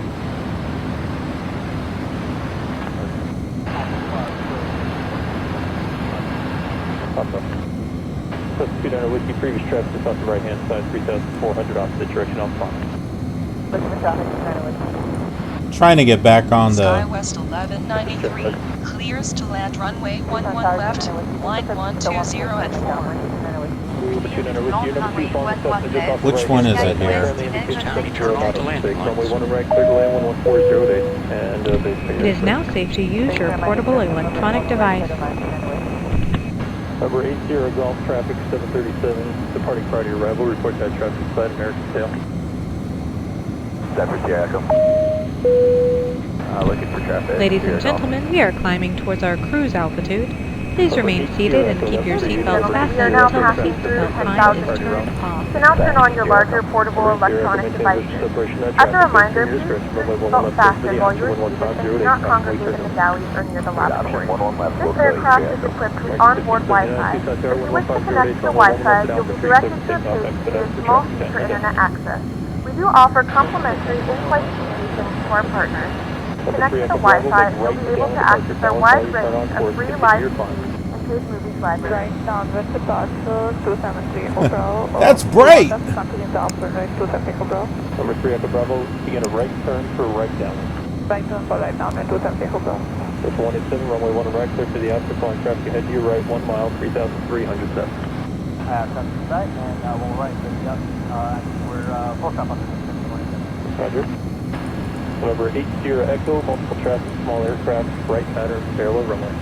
Substitute on a Whiskey, previous traffic is off the right hand side, 3,400 opposite direction on fine. Trying to get back on the... SkyWest 1193, clears to land runway 11 left, line 120 at 4. Which one is it here? It is now safe to use your portable electronic device. Number 80 Golf traffic 737, departing prior to your arrival, report that traffic side American tail. Denver Sierra Echo. Looking for traffic. Ladies and gentlemen, we are climbing towards our cruise altitude. Please remain seated and keep your seatbelts fastened until the seatbelt sign is turned off. You can now turn on your larger portable electronic devices. As a reminder, please keep your seatbelt fastened while you are seated and do not congregate in the galleys or near the lavatory. This aircraft is equipped with onboard Wi-Fi. If you wish to connect to the Wi-Fi, you'll be directed to a page via small feature internet access. We do offer complimentary in-flight communications to our partners. Connect to the Wi-Fi and you'll be able to access our wide range of free live feeds and paid movies library. That's bright! Number 3 Echo Bravo, begin a right turn for right down. Right turn for right down, 274 That's 187, runway 1 right, clear to the outer flying traffic ahead to your right, 1 mile, 3,300 steps. Right, and we'll right to the we're both up on the 627. Roger. Number 8 Sierra Echo, multiple traffic, small aircraft, right pattern, parallel runway.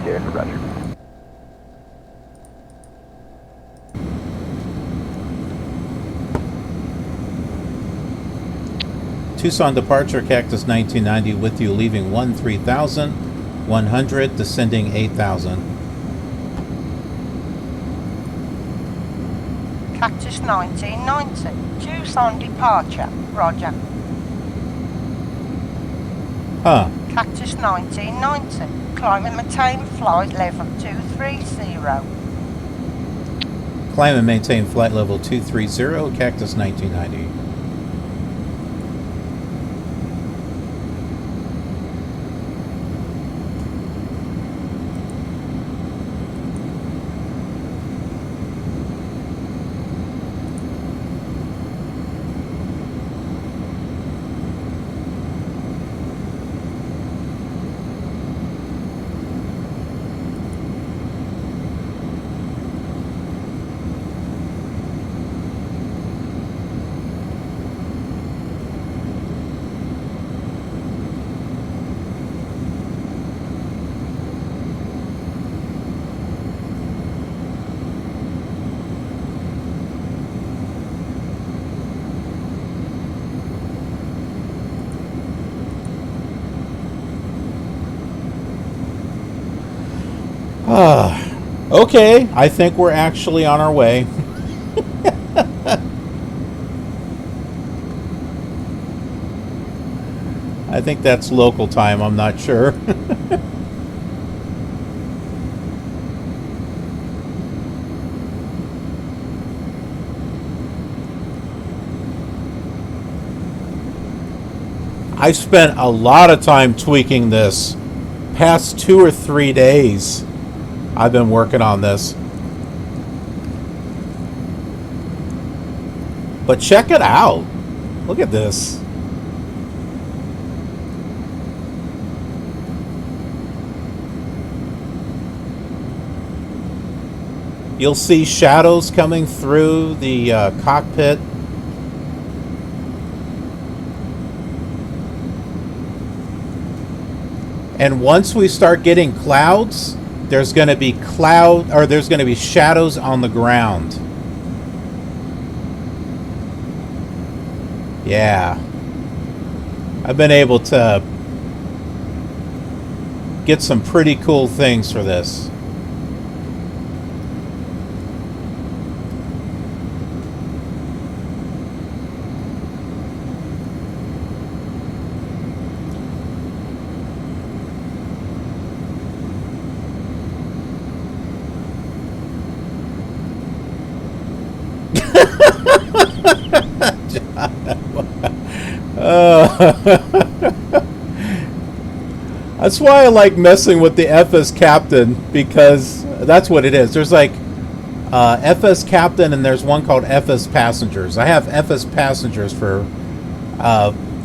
Sierra, Roger. Tucson departure, Cactus 1990 with you, leaving 13,100, descending 8,000. Cactus 1990, Tucson departure, Roger. Huh. Cactus 1990, climb and maintain flight level 230. Climb and maintain flight level 230, Cactus 1990. Okay, I think we're actually on our way. I think that's local time, I'm not sure. I've spent a lot of time tweaking this. Past 2 or 3 days, I've been working on this. But check it out. Look at this. You'll see shadows coming through the cockpit. And once we start getting clouds, there's going to be shadows on the ground. Yeah. I've been able to get some pretty cool things for this. That's why I like messing with the FS Captain, because that's what it is. There's like FS Captain and there's one called FS Passengers. I have FS Passengers for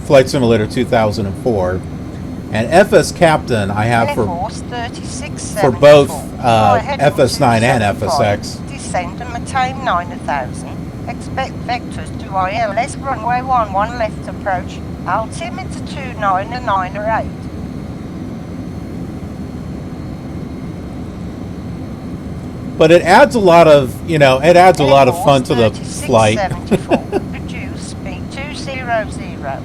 Flight Simulator 2004, and FS Captain I have for both FS9 and FSX. Descend and maintain 9,000. Expect vectors to ILS runway 11 left approach. Altimeter 29 and 908. But it adds a lot of, it adds a lot of fun to the flight. Reduce speed 200.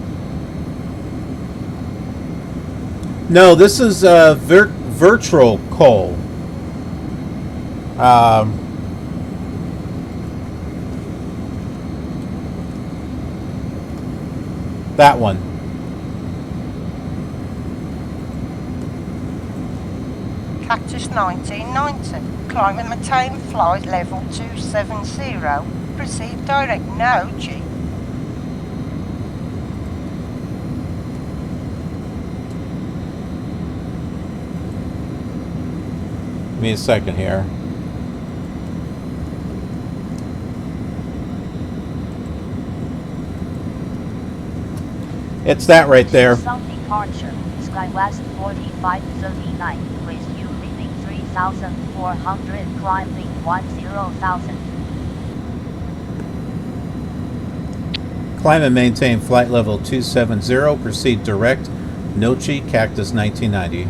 No, this is Virtualcol. That one. Cactus 1990. Climb and maintain flight level 270. Proceed direct no G. Give me a second here. It's that right there. South departure, SkyWest 4539, with you leaving 3,400, climbing 10,000. Climb and maintain flight level 270, proceed direct, Nochi, Cactus 1990.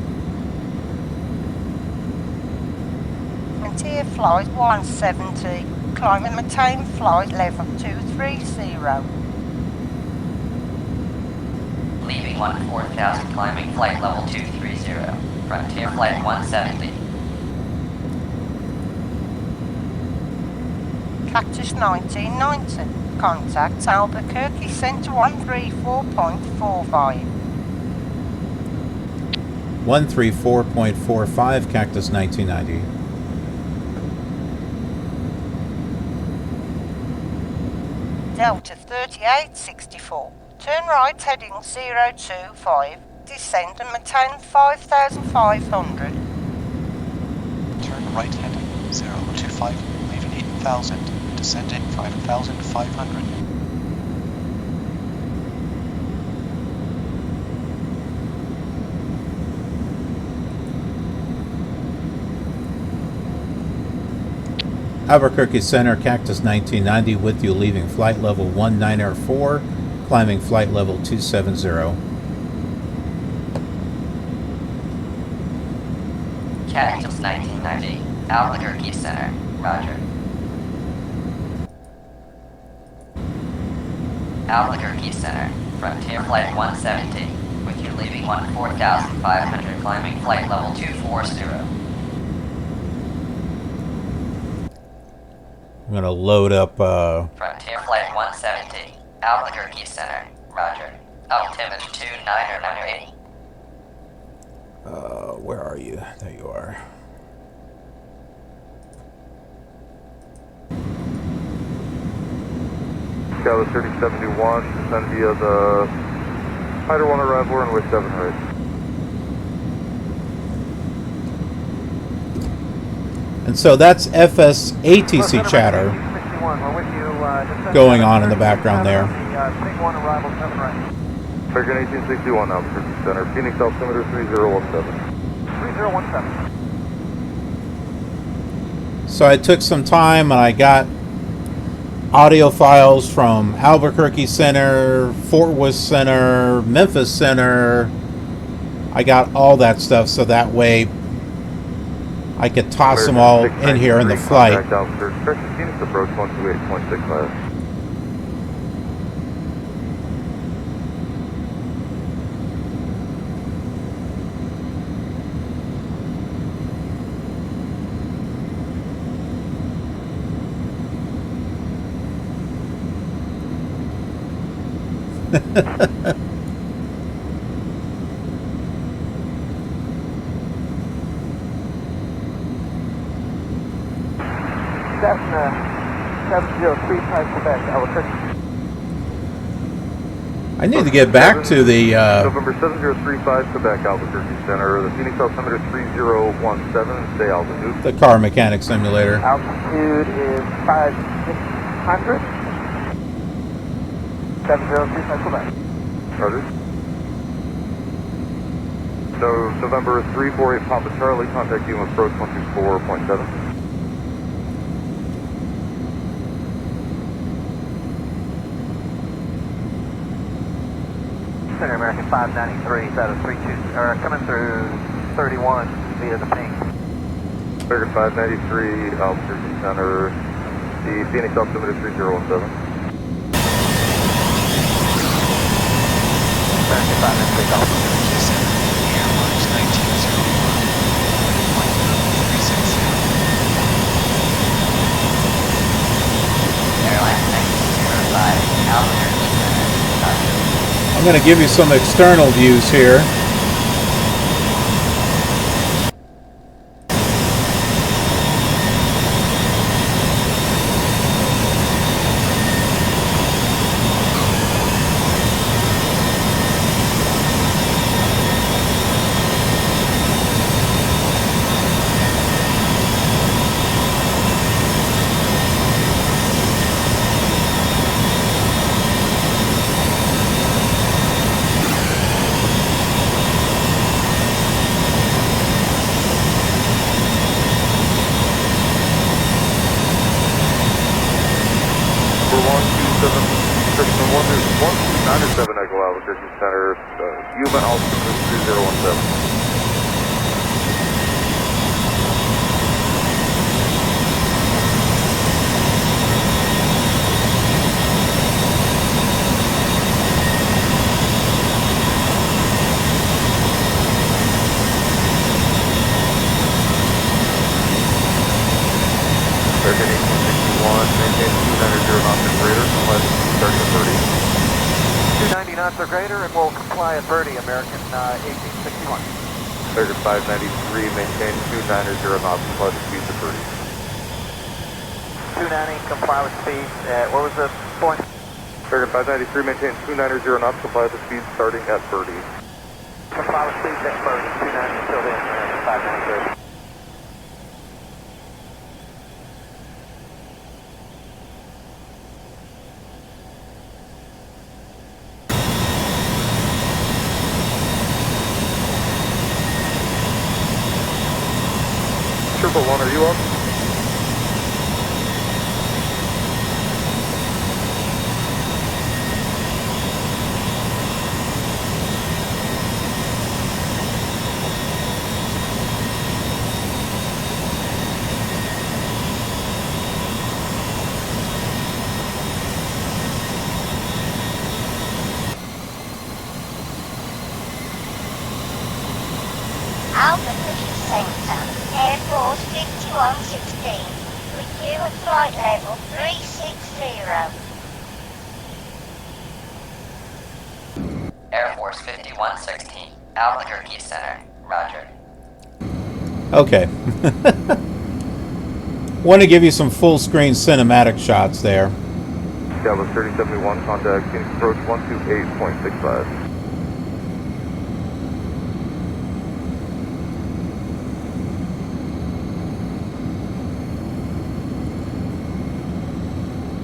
Frontier flight 170, climb and maintain flight level 230. Leaving 14,000, climbing flight level 230. Frontier flight 170. Cactus 1990. Contact Albuquerque Center 134.45. 134.45, Cactus 1990. Delta 3864. Turn right heading 025. Descend and maintain 5,500. Turn right heading 025, leaving 8,000, descending 5,500. Albuquerque Center, Cactus 1990, with you leaving flight level 1904, climbing flight level 270. Cactus 1990, Albuquerque Center, roger. Albuquerque Center, Frontier flight 170, with you leaving 14,500, climbing flight level 240. I'm going to load up... Frontier flight 170, Albuquerque Center, roger. Altimeter 2980. Where are you? There you are. Scala 3071, descend via the Fighter 1 arrival, runway 7 right. And so that's FSATC chatter going on in the background there. American 1861, Albuquerque Center, Phoenix altimeter 3017. 3017. So I took some time and I got audio files from Albuquerque Center, Fort Worth Center, Memphis Center. I got all that stuff so that way I could toss them all in here in the flight. Phoenix approach 128.65. Cessna 703 Quebec, Albuquerque. I need to get back to the November 7035 Quebec, Albuquerque Center. The Phoenix altimeter 3017. Stay altitude. the car mechanic simulator. Altitude is 5600. 7035 Quebec. Roger. So November 348 Papa Charlie, contact you on approach 124.7. Center American 593 is out of 32, or coming through 31 via the ping. American 593 Albuquerque Center, the Phoenix altimeter 3017. American 593 Albuquerque. Airlines 1901, Airline 1905, Albuquerque Center, Roger. I'm going to give you some external views here. Albuquerque Center, Yuma altimeter 3017. American 1861, maintain 290 knots or greater, unless starting at 30. 290 knots or greater, and we'll comply at Birdie, American 1861. American 593, maintain 290 knots, comply with speeds at 30. 290, comply with speed. What was the point? American 593, maintain 290 knots, comply with speed starting at 30. Comply with speed at 30, 290 until then, American 593. Triple One, are you up? Albuquerque Center, Airport 5116, with you at flight level 360. Air Force 5116, Albuquerque Center, Roger. Okay. Want to give you some full screen cinematic shots there. Scala 3071, contact Phoenix approach 128.65.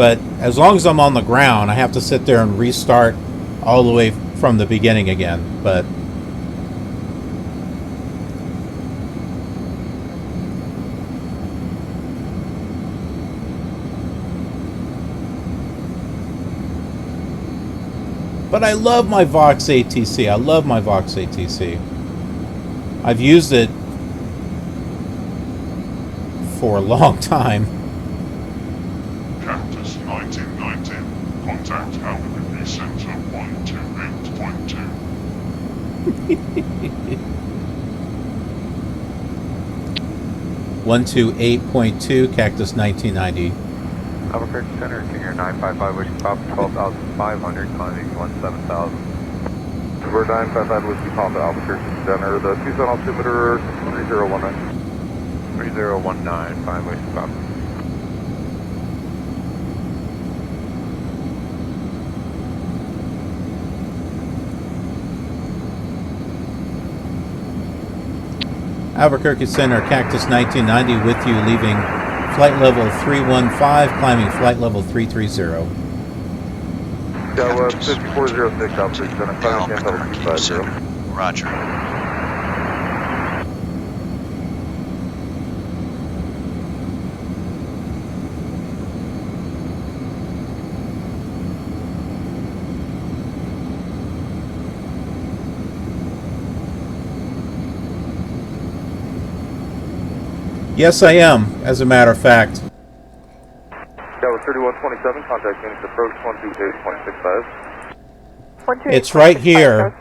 But as long as I'm on the ground, I have to sit there and restart all the way from the beginning again. But I love my VOXATC. I love my VOXATC. I've used it for a long time. Cactus 1919. Contact Albuquerque Center 128.2. 128.2, Cactus 1990. Albuquerque Center, Senior 955, Whiskey Papa 12,500, climbing 17,000. We're 955, Whiskey Papa, Albuquerque Center, the Tucson altimeter 3019. 3019, 5 Whiskey Papa. Albuquerque Center, Cactus 1990 with you, leaving flight level 315, climbing flight level 330. Delta 5406, Albuquerque Center, climbing level 250. Roger. Yes, I am, as a matter of fact. That was 3127, contact units approach 128.65. It's right here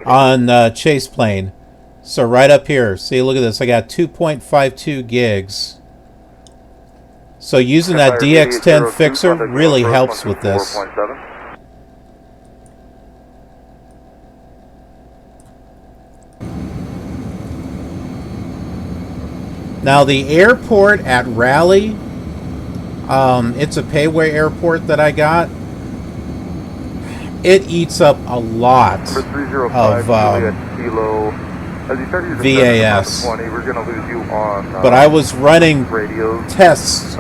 on ChasePlane. So right up here. See, look at this. I got 2.52 gigs. So using that DX10 Fixer really helps with this. Now the airport at Raleigh, it's a payway airport that I got. It eats up a lot of VAS. But I was running tests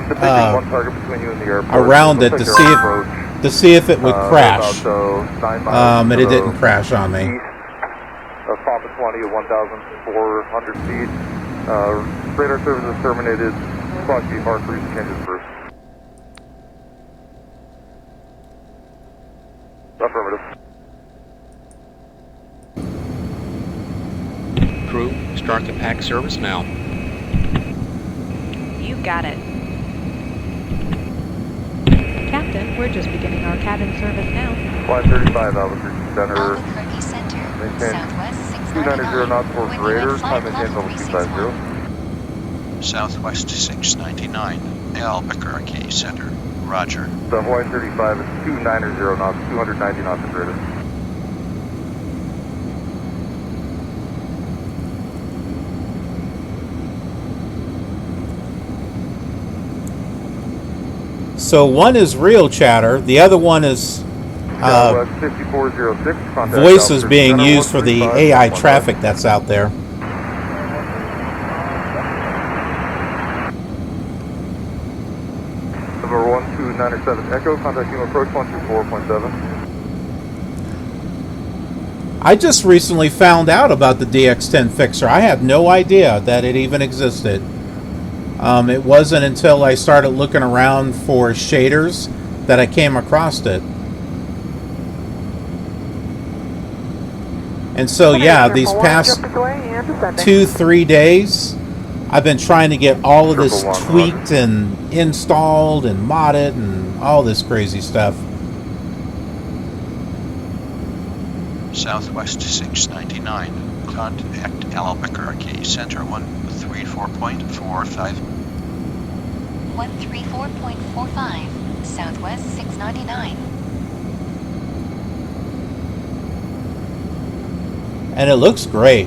around it to see if it would crash, and it didn't crash on me. Papa 20 at 1,400 feet. Radar service is terminated. Squawk Chief R3 changes first. Affirmative. Crew, start the PAC service now. You got it. Captain, we're just beginning our cabin service now. Flight 35, Albuquerque Center. Albuquerque Center, Southwest 290 knots for Raiders, time maintain level 250. Southwest 699, Albuquerque Center. Roger. The Hawaii 35 is 290 knots, 290 knots for Raiders. So one is real chatter, the other one is voices being used for the AI traffic that's out there. Number 1297 Echo, contact you approach 124.7. I just recently found out about the DX10 Fixer. I had no idea that it even existed. It wasn't until I started looking around for shaders that I came across it. And so, yeah, these past 2-3 days, I've been trying to get all of this tweaked and installed and modded and all this crazy stuff. Southwest 699, contact Albuquerque Center 134.45. 134.45, Southwest 699. And it looks great.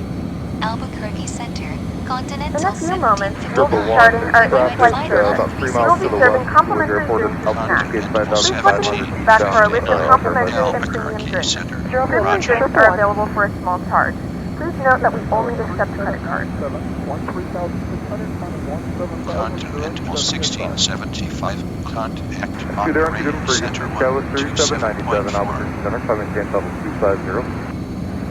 Albuquerque Center, Continental. In a few moments, we'll be starting our in-flight service. We'll be serving complimentary drinks and snacks. Please put the seat back for our list of complimentary and premium drinks. Premium drinks are available for a small charge. Please note that we only accept credit cards. Continental 1675. Contact Two there on two operator different center frequencies. Skywest 3797, altitude center, climbing maintain level 250.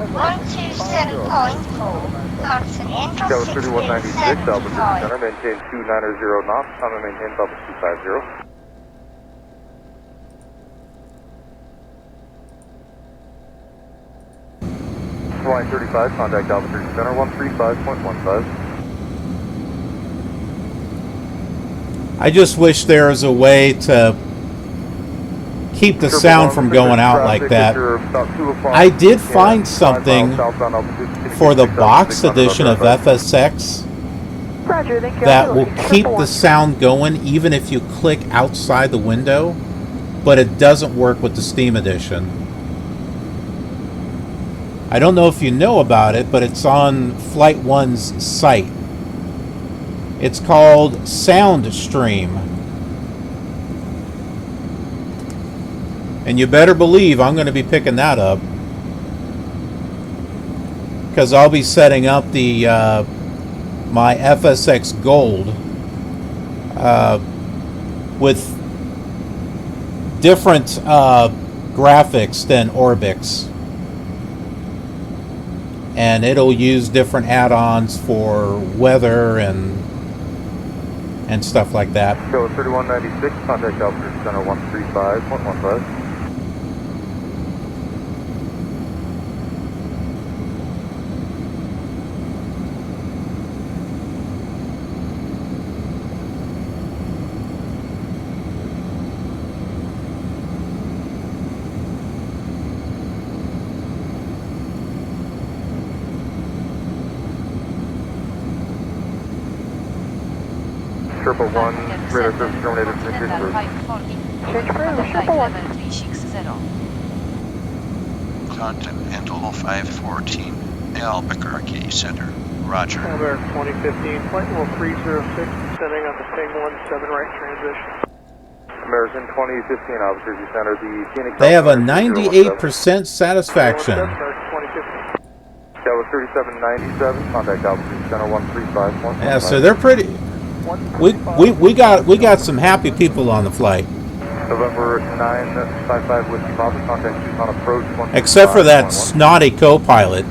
127.4. Continental Skywest 3196, altitude 1675. center, maintain 290 knots, climbing maintain level 250. Flying 35, contact altitude center, 135.15. I just wish there was a way to keep the sound from going out like that. I did find something for the box edition of FSX that will keep the sound going even if you click outside the window, but it doesn't work with the Steam edition. I don't know if you know about it, but it's on Flight 1's site. It's called SoundStream. And you better believe I'm going to be picking that up, because I'll be setting up the my FSX Gold with different graphics than Orbx. And it'll use different add-ons for weather and stuff like that. Go 3196, contact altitude center 135.15. Triple one, radar service terminated from Geographer. Continental 514, Albuquerque Center. Roger. America 2015, flight level 306, descending on the ping 17 right transition. American 2015, Albuquerque Center, the Phoenix. They have a 98% satisfaction. That was 3797, contact altitude center 135.15. Yeah, so they're pretty. We got some happy people on the flight. November 955 Whiskey Papa, contact Tucson approach 1. Except for that snotty co-pilot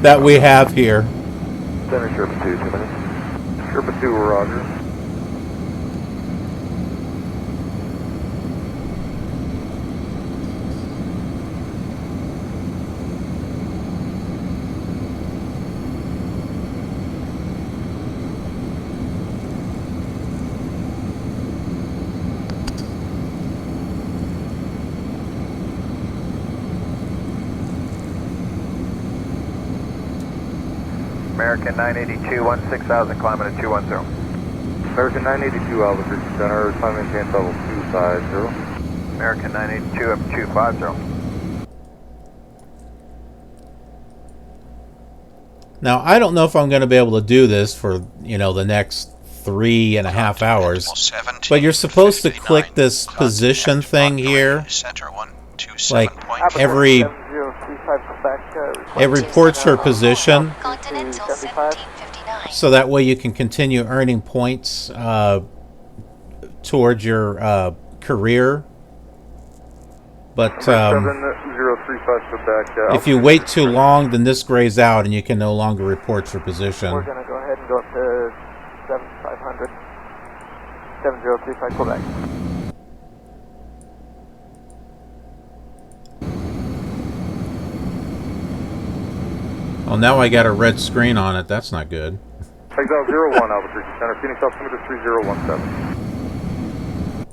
that we have here. Center Sherpa 2, 2 minutes. Sherpa 2, Roger. American 982, 16,000, climbing at 210. American 982, Albuquerque Center, climbing maintain level 250. American 982 up 250. Now, I don't know if I'm going to be able to do this for, the next 3.5 hours, but you're supposed to click this position thing here, like it reports your position, so that way you can continue earning points towards your career. But if you wait too long, then this grays out and you can no longer report your position. We're going to go ahead and go up to 7500. 7035 Quebec. Well, now I got a red screen on it. That's not good. Exile 01, Albuquerque Center, Phoenix altimeter 3017.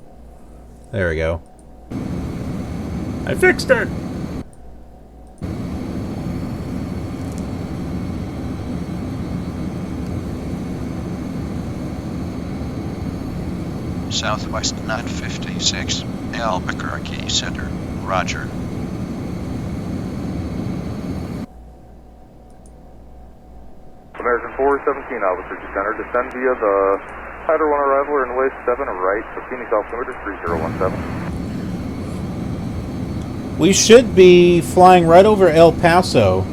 There we go. I fixed it! Southwest 956, Albuquerque Center. Roger. American 417, Albuquerque Center, descend via the Hider 1 arrival or in way 7 right, so Phoenix altimeter 3017. We should be flying right over El Paso.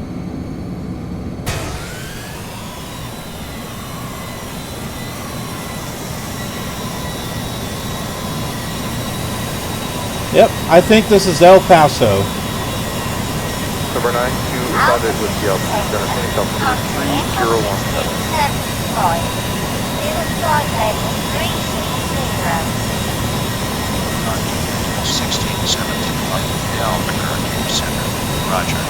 Yep, I think this is El Paso. Number 9, 2, Project with the altitude center, finish altitude 1671, Albuquerque Center. Roger.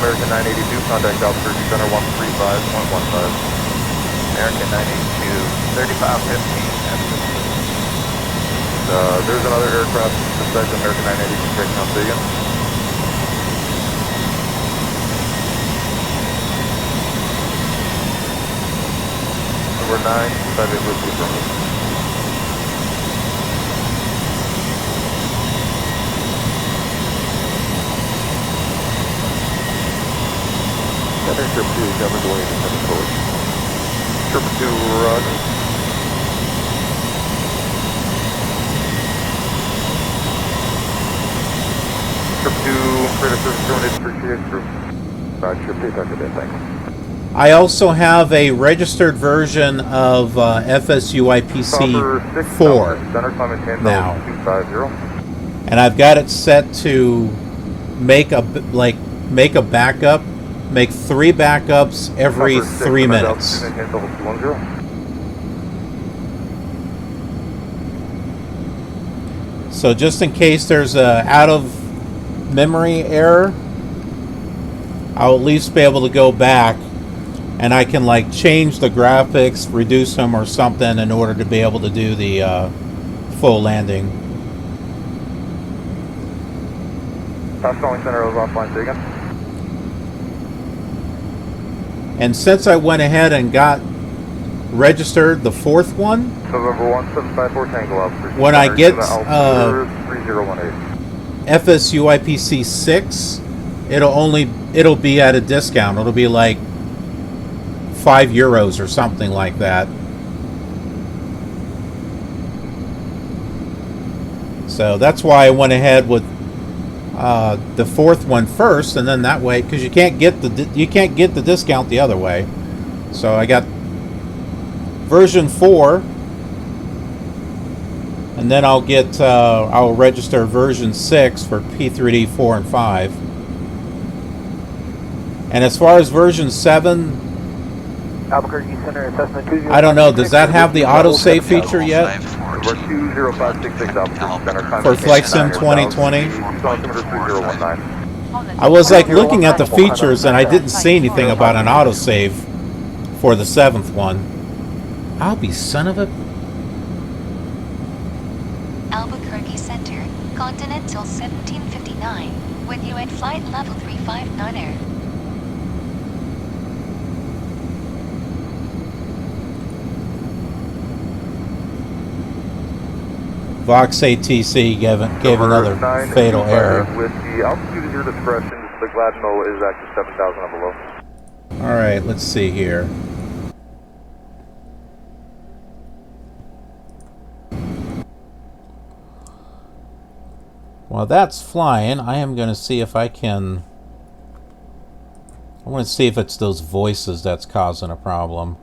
American 982, contact Albuquerque Center 135.15. American 982, 3515. There's another aircraft besides American 982 taking off again. Number 9, decided with the affirmative. Center Trip 2, Governor Dwayne, Center Forward. Trip 2, Roger. Trip 2, freighter service terminated for KX Group. Trip 2, Dr. Dan, thanks. I also have a registered version of FSUIPC 4 now, and I've got it set to make a backup, make 3 backups every 3 minutes. So just in case there's a out of memory error, I'll at least be able to go back and I can like change the graphics, reduce them or something in order to be able to do the full landing. Fast calling center is offline, say again. And since I went ahead and got registered the 4th one, November 1754 Tango Alpha. when I get 3018. FSUIPC 6, it'll be at a discount. It'll be like €5 or something like that. So that's why I went ahead with the 4th one first, and then that way, because you can't get the discount the other way. So I got version 4, and then I'll register version 6 for P3D 4 and 5. And as far as version 7, Albuquerque Center, I don't know. Does that have the autosave feature yet? For Flight Sim 2020? I was like looking at the features and I didn't see anything about an autosave for the 7th one. I'll be son of a... Albuquerque Center, Continental 1759, with you at flight level 359er. VOXATC gave another fatal error. With the altitude at your discretion, the Gladno is actually 7,000 and below. Alright, let's see here. While that's flying, I am going to see if I can... I want to see if it's those voices that's causing a problem.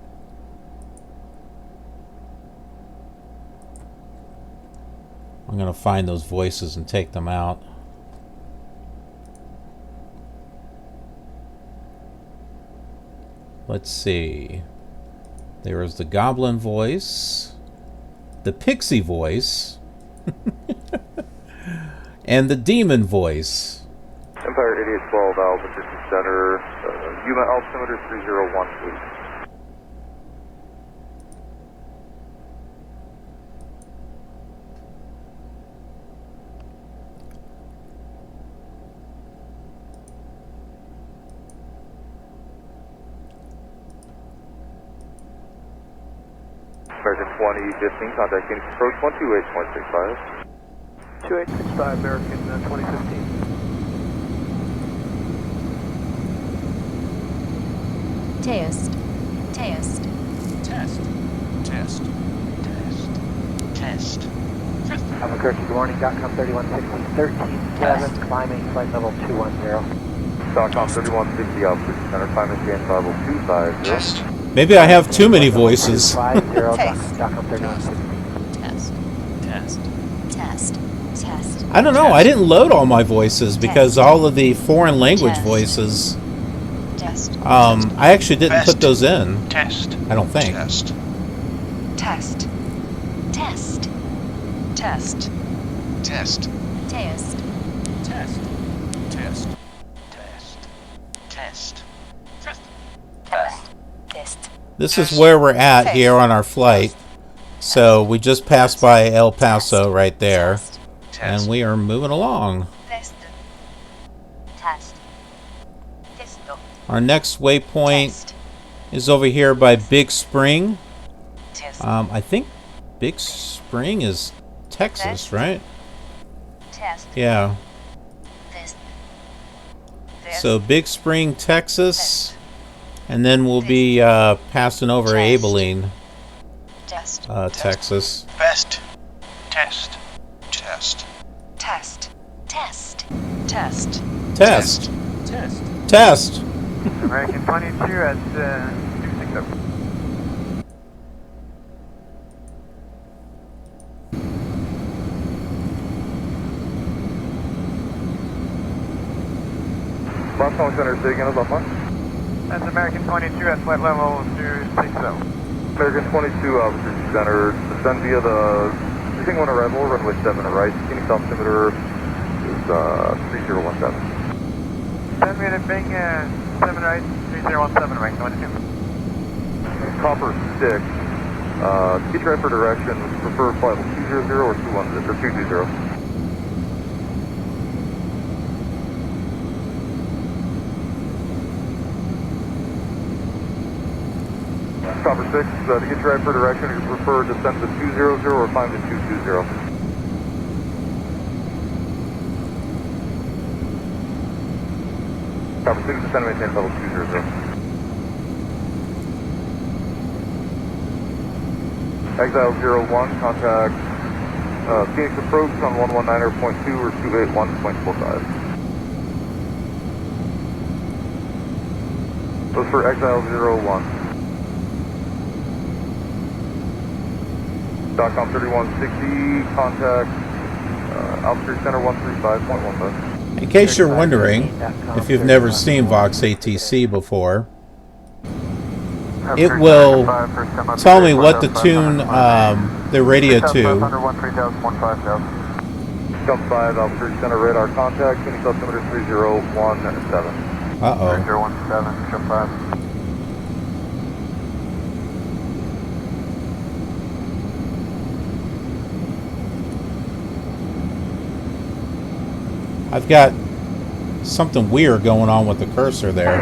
I'm going to find those voices and take them out. Let's see. There is the Goblin voice, the Pixie voice, and the Demon voice. Empire 8812, Albuquerque Center, Yuma altimeter 301, please. American 2015, contact Phoenix approach 128.65. 2865 American 2015. Test. Test. Test. Test. Test. Albuquerque, good morning. .com 3160, 13.7, climbing flight level 210. .com 3160, Albuquerque Center, climbing CN 50250. Test. Maybe I have too many voices. 50, Test. .com 3160. Test. Test. Test. Test. I don't know. I didn't load all my voices because all of the foreign language Test. voices, Test. I actually didn't put those in. Test. I don't think. Test. Test. Test. Test. Test. Test. Test. Test. Test. Test. Test. Test. This is where we're at here on our flight. So we just passed by El Paso right there. And we are moving along. Test. Test. Testo. Our next waypoint is over here by Big Spring. I think Big Spring is Texas, right? Test. Yeah. Test. So Big Spring, Texas. And then we'll be passing over Abilene, Texas. Best. Test. Test. Test. Test. Test. Test. Test. Test. American 22 at 260. Boston Center, say again, about one. That's American 22 at flight level 260. American 22, Albuquerque Center, descend via the King 1 arrival, runway 7 right. Phoenix altimeter is 3017. 10 minute Bing 7 right, 3017 right, 22. Copper 6. Keep try for direction, prefer flight level 200 or 210 or 220. Copper 6, to get your right for direction, you prefer descend to 200 or climb to 220. Copper 6, descend and maintain level 200. Exile 01, contact Phoenix approach on 119.2 or 281.45. Those for Exile 01. .com 3160, contact Albuquerque Center 135.15. In case you're wondering, if you've never seen VOXATC before, it will tell me what to tune the radio to. Jump 5, Albuquerque Center radar contact, Phoenix altimeter 3017. Uh-oh. 3017, jump 5. I've got something weird going on with the cursor there.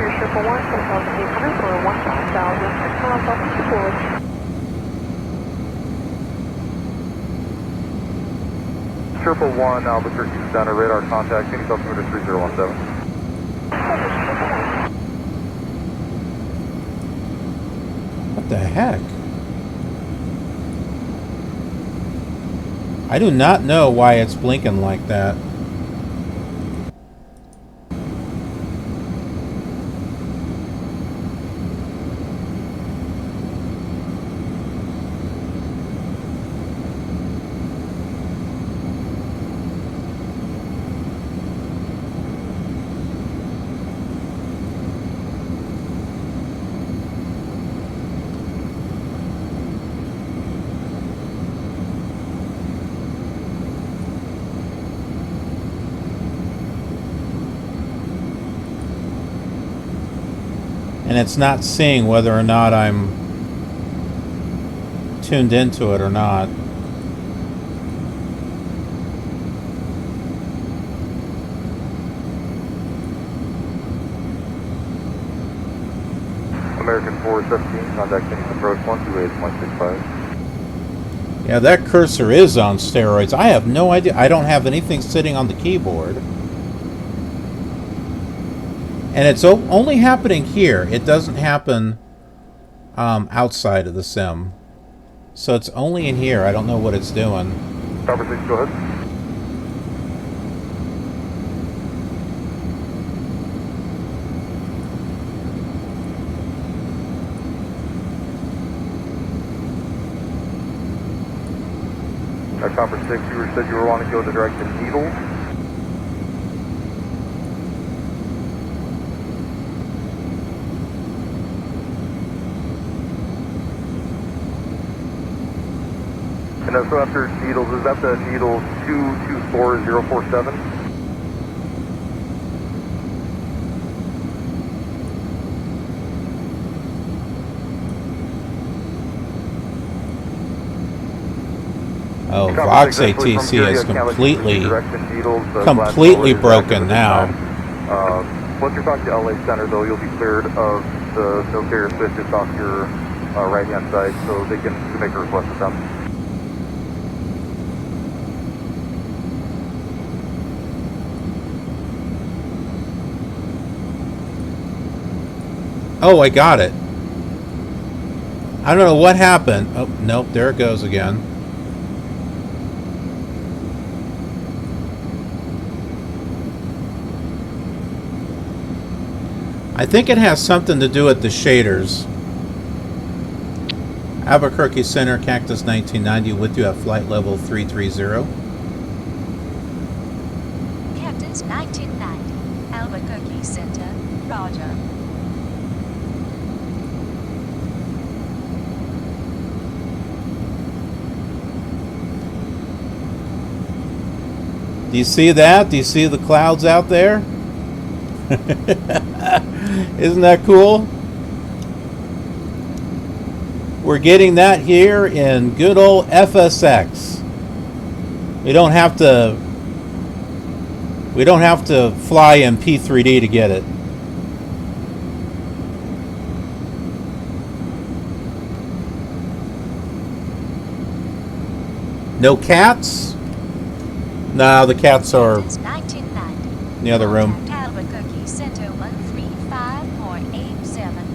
Triple one, Albuquerque Center, radar contact, Phoenix altimeter 3017. What the heck? I do not know why it's blinking like that. And it's not seeing whether or not I'm tuned into it or not. American 417, contact Phoenix approach 128.65. Yeah, that cursor is on steroids. I have no idea. I don't have anything sitting on the keyboard. And it's only happening here. It doesn't happen outside of the sim. So it's only in here. I don't know what it's doing. Tower 6, go ahead. Tower 6, you said you were wanting to go the direction Needles. And so after Needles, is that the Needles 224047? Oh, VOXATC is completely broken now. Once you're talking to LA Center, though, you'll be cleared of the no carrier switch just off your right-hand side, so they can make a request with them. Oh, I got it. I don't know what happened. Oh, nope, there it goes again. I think it has something to do with the shaders. Albuquerque Center, Cactus 1990, with you at flight level 330. Cactus 1990, Albuquerque Center, Roger. Do you see that? Do you see the clouds out there? Isn't that cool? We're getting that here in good old FSX. We don't have to fly in P3D to get it. No cats? No, the cats are in the other room. Albuquerque Center 135.87.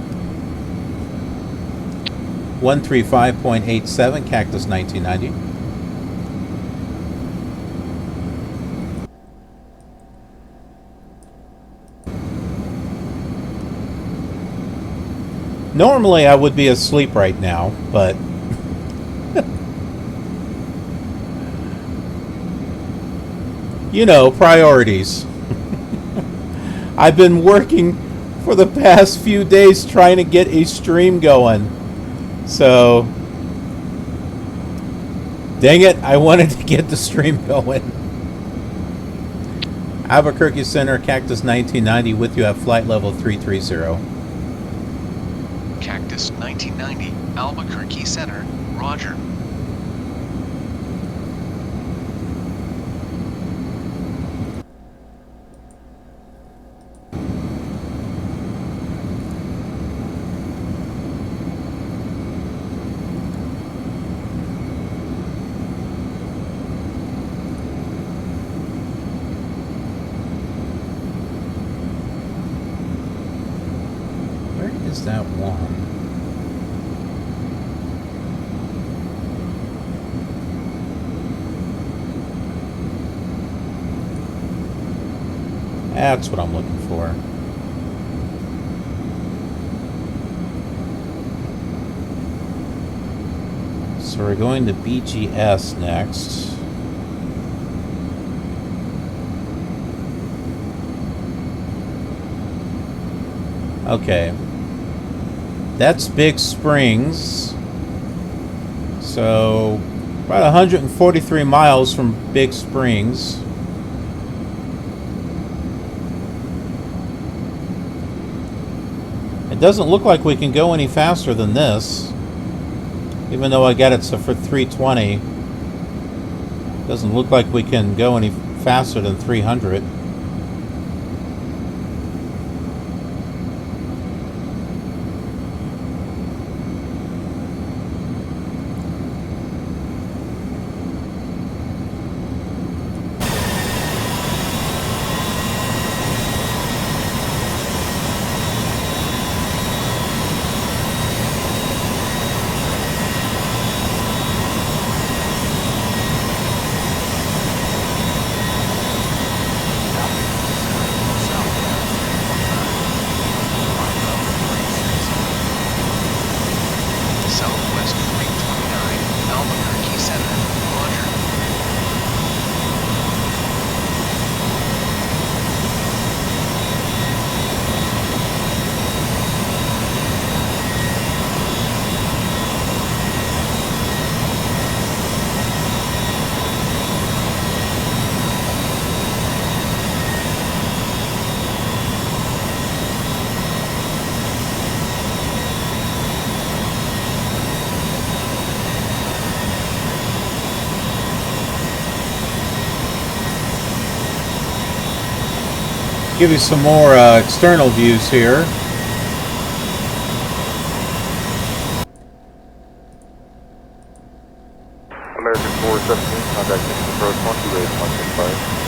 135.87, Cactus 1990. Normally I would be asleep right now, but you know, priorities. I've been working for the past few days trying to get a stream going. So, dang it, I wanted to get the stream going. Albuquerque Center, Cactus 1990, with you at flight level 330. Cactus 1990, Albuquerque Center, Roger. Is that one? That's what I'm looking for. So we're going to BGS next. Okay. That's Big Springs. So, about 143 miles from Big Springs. It doesn't look like we can go any faster than this. Even though I got it for 320. Doesn't look like we can go any faster than 300. Give you some more external views here. American 417, contact approach 128 165.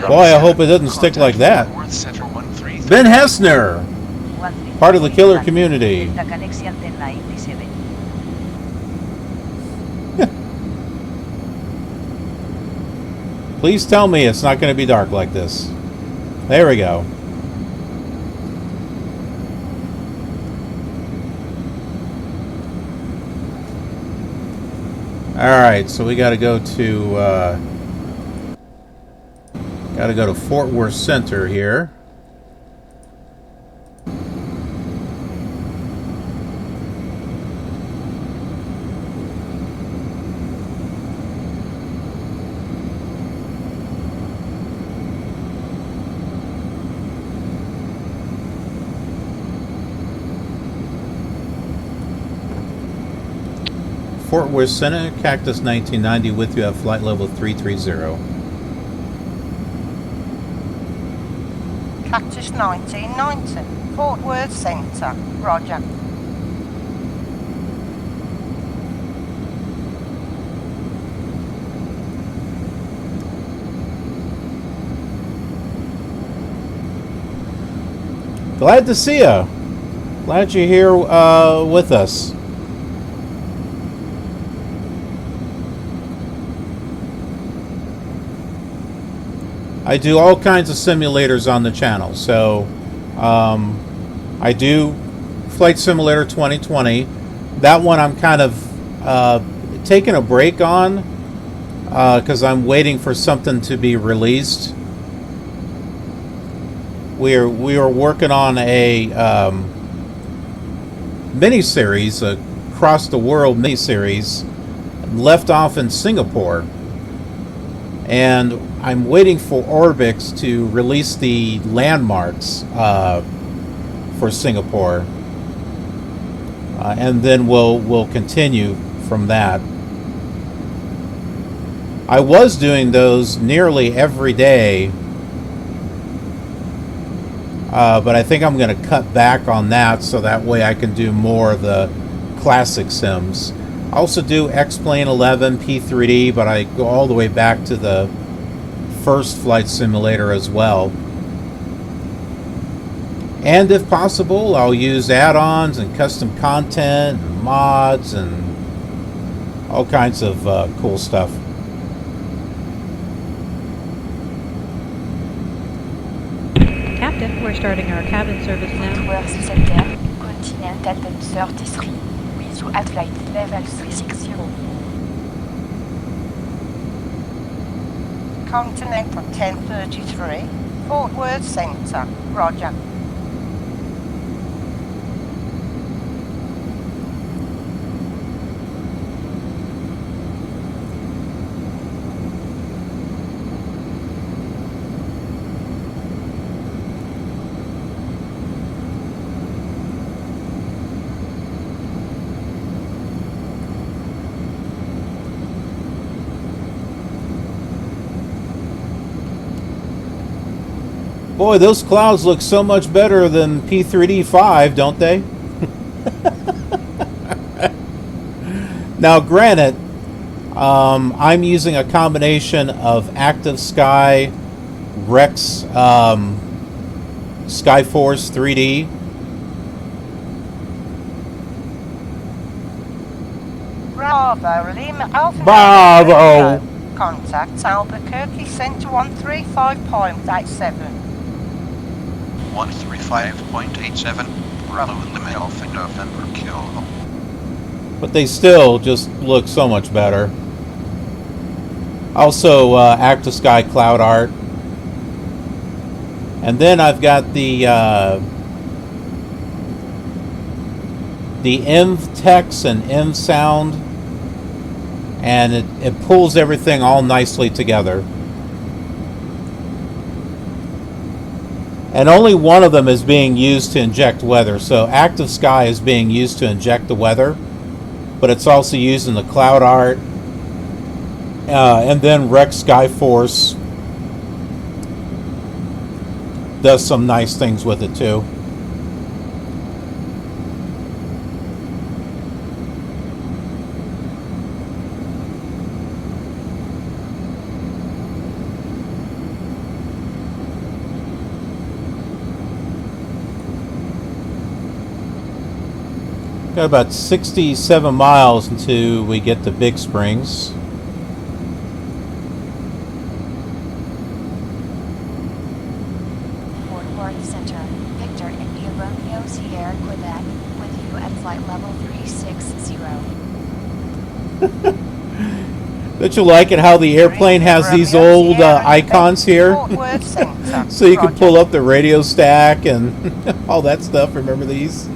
Boy, I hope it doesn't stick like that. Ben Hessner, part of the KILR community. Please tell me it's not going to be dark like this. There we go. Alright, so we got to go to Fort Worth Center here. Fort Worth Center, Cactus 1990 with you at flight level 330. Cactus 1990, Fort Worth Center, roger. Glad to see you. Glad you're here with us. I do all kinds of simulators on the channel. So I do Flight Simulator 2020. That one I'm kind of taking a break on because I'm waiting for something to be released. We are working on a mini-series, a Across the World mini-series, left off in Singapore. And I'm waiting for Orbx to release the landmarks for Singapore. And then we'll continue from that. I was doing those nearly every day. But I think I'm going to cut back on that so that way I can do more of the classic sims. I also do X-Plane 11, P3D, but I go all the way back to the first flight simulator as well. And if possible, I'll use add-ons and custom content, and mods, and all kinds of cool stuff. Captain, we're starting our cabin service now. Continental 33, with you at flight level 360. Continental 1033, Fort Worth Center, roger. Boy, those clouds look so much better than P3D5, don't they? Now, granted, I'm using a combination of Active Sky, Rex, Skyforce 3D. Bravo, Lima Alpha. Bravo! Contact Albuquerque Center 135.87. 135.87. Bravo, Lima Alpha November Kilo. But they still just look so much better. Also, Active Sky Cloud Art. And then I've got the M-Tex and M-Sound. And it pulls everything all nicely together. And only one of them is being used to inject weather. So Active Sky is being used to inject the weather. But it's also used in the cloud art. And then Rex Skyforce does some nice things with it too. Got about 67 miles until we get to Big Springs. Fort Worth Center, Victor India Romeo Sierra Quebec, with you at flight level 360. Don't you like it how the airplane has these old icons here? So you can pull up the radio stack and all that stuff. Remember these?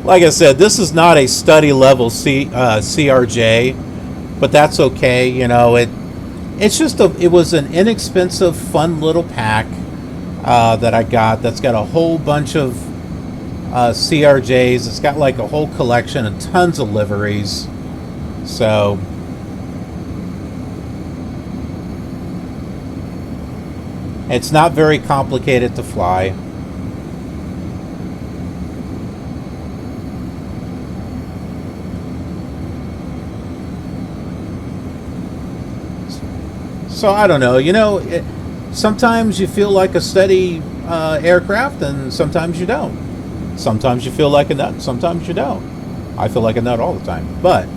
Like I said, this is not a study level CRJ, but that's okay. You know, it was an inexpensive, fun little pack that I got. That's got a whole bunch of CRJs. It's got like a whole collection and tons of liveries. So it's not very complicated to fly. So I don't know, you know, sometimes you feel like a steady aircraft and sometimes you don't. Sometimes you feel like a nut, sometimes you don't. I feel like a nut all the time, but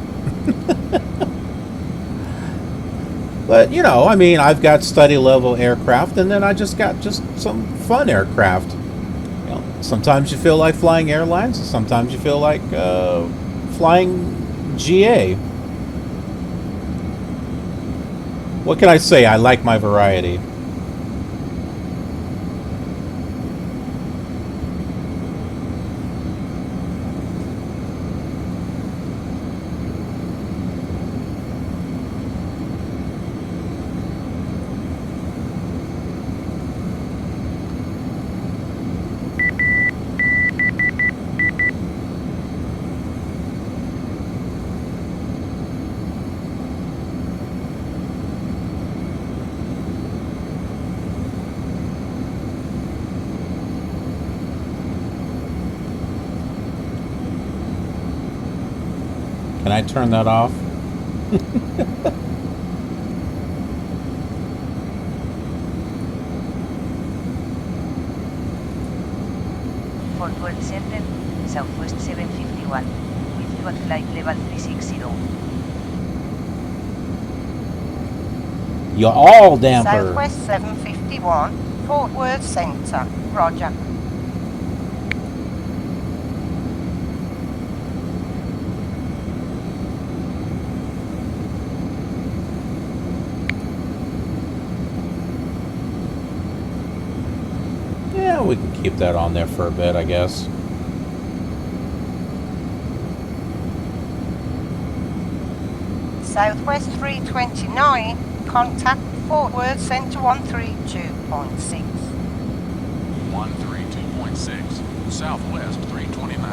but you know, I mean, I've got study level aircraft and then I just got some fun aircraft. You know, sometimes you feel like flying airlines, sometimes you feel like flying GA. What can I say? I like my variety. Can I turn that off? Fort Worth Center, Southwest 751, with you at flight level 360. You're all damper. Southwest 751, Fort Worth Center, roger. Yeah, we can keep that on there for a bit, I guess. Southwest 329, contact Fort Worth Center 132.6. 132.6. Southwest 329.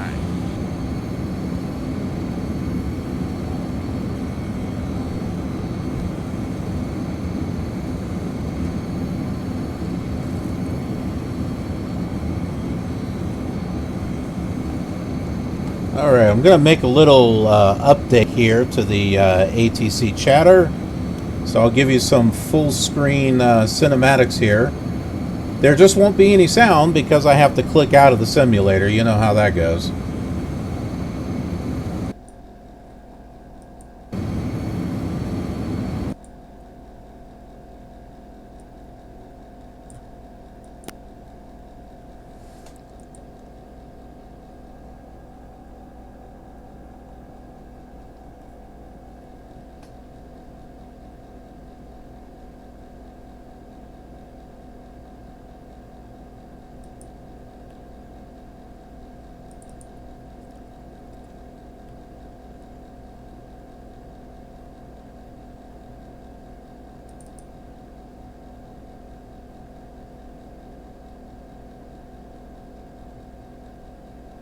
Alright, I'm going to make a little update here to the ATC chatter. So I'll give you some full screen cinematics here. There just won't be any sound because I have to click out of the simulator. You know how that goes.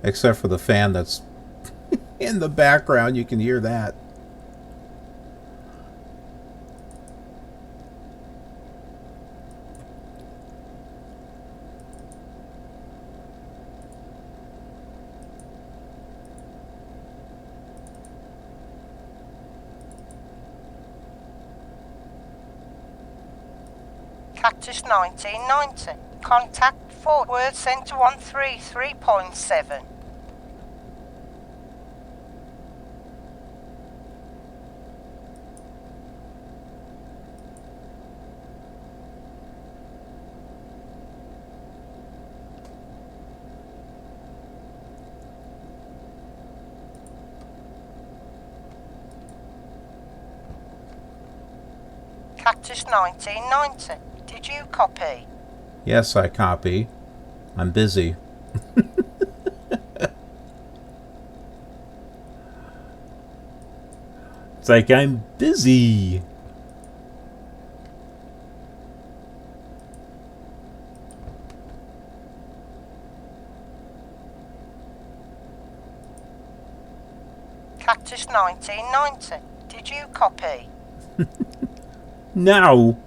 Except for the fan that's in the background, you can hear that. Cactus 1990. Contact Fort Worth Center 133.7. Cactus 1990. Did you copy? Yes, I copy. I'm busy. It's like I'm busy. Cactus 1990. Did you copy? No.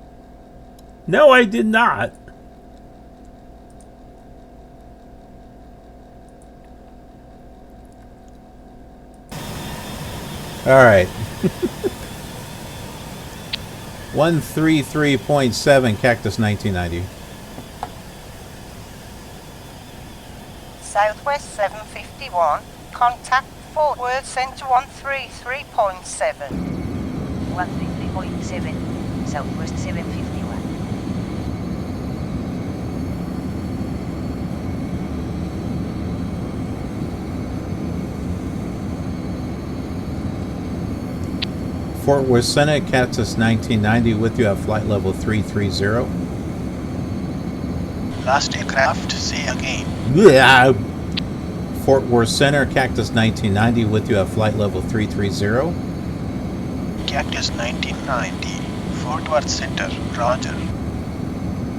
No, I did not. All right. 133.7 Cactus 1990. Southwest 751. Contact Fort Worth Center 133.7. 133.7, Southwest 751. Fort Worth Center, Cactus 1990 with you at flight level 330. Last aircraft, say again. Yeah. Fort Worth Center, Cactus 1990 with you at flight level 330. Cactus 1990, Fort Worth Center, Roger.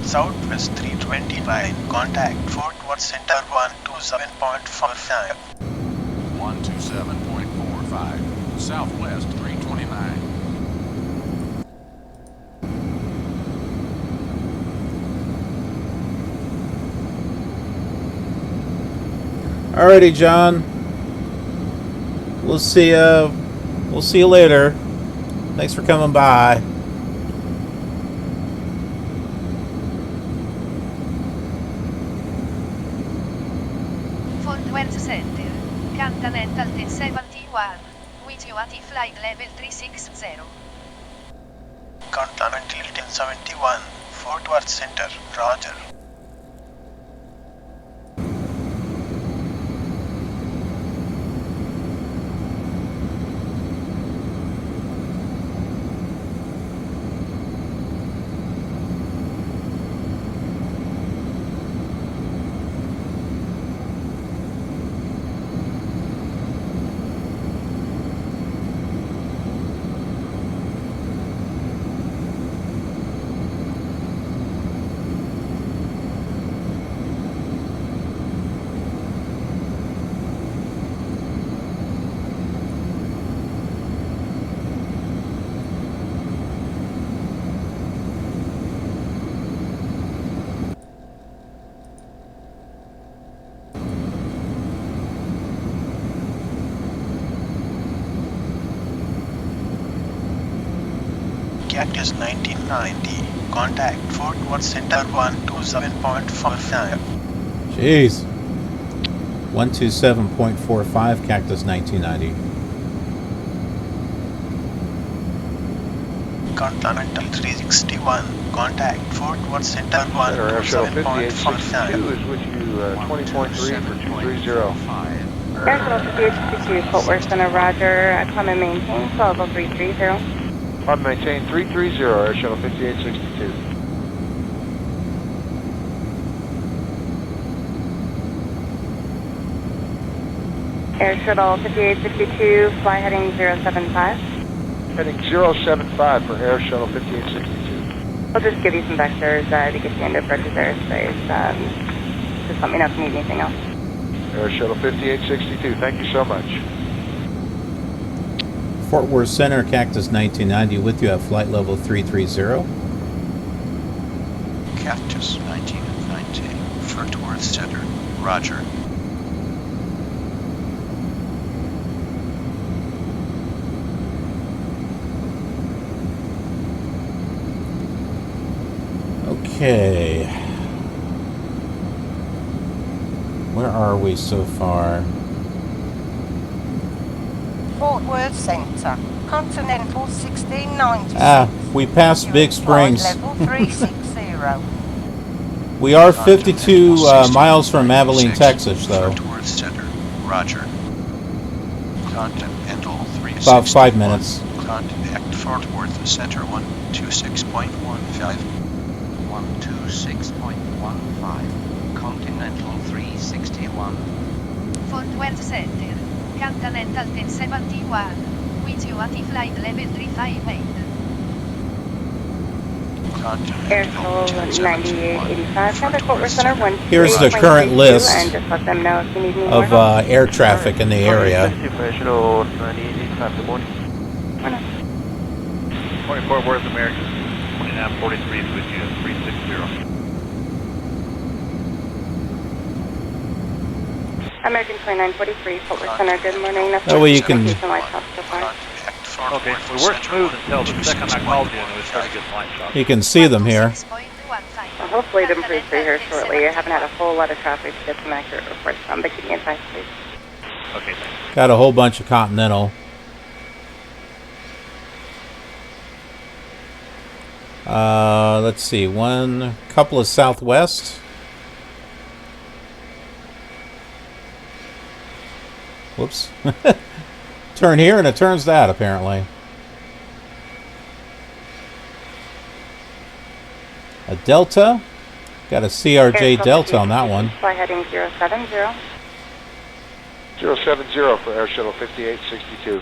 Southwest 329, contact Fort Worth Center 127.45. 127.45, Southwest 329. Alrighty, John. We'll see you later. Thanks for coming by. Fort Worth Center, Continental 1071, with you at flight level 360. Continental 1071, Fort Worth Center, Roger. Cactus 1990. Contact Fort Worth Center 127.45. Jeez. 127.45 Cactus 1990. Continental 361. Contact Fort Worth Center Air Shuttle 127.45. 5862 is with you 20.3 for 230. Air Shuttle 5862, Fort Worth Center, Roger. Climb and maintain, level 330. Climb maintain 330, Air Shuttle 5862. Air Shuttle 5862, fly heading 075. Heading 075 for Air Shuttle 5862. I'll just give you some vectors to get you into approaches airspace. Just let me know if you need anything else. Air Shuttle 5862, thank you so much. Fort Worth Center, Cactus 1990, with you at flight level 330. Cactus 1990. Fort Worth Center. Roger. Okay. Where are we so far? Fort Worth Center, Continental 1690. We passed Big Springs. Level 360. We are 52 miles from Abilene, Texas, though. Fort Worth Center. Roger. Continental 360. About 5 minutes. Contact Fort Worth Center 126.15. 126.15. Continental 361. Fort Worth Center. Continental 1071. With you at flight level 358. Air Shuttle 9885, contact Fort Worth Center 1. Here's the current list and just let them know if you need any of more. air traffic in the area. Air Shuttle 9885, good morning. 24 Worth American 2943 is with you, 360. American 2943, Fort Worth Center, good morning. That way you can... Okay, we were smooth until the second I called you and we started getting light shots. You can see them here. Well, hopefully it improves for you here shortly. I haven't had a whole lot of traffic to get some accurate reports from, but keep me advised, please. Okay, thanks. Got a whole bunch of Continental. Let's see, one couple of Southwest. Whoops. Turn here and it turns that, apparently. A Delta. Got a CRJ Delta on that one. Fly heading 070. 070 for Air Shuttle 5862.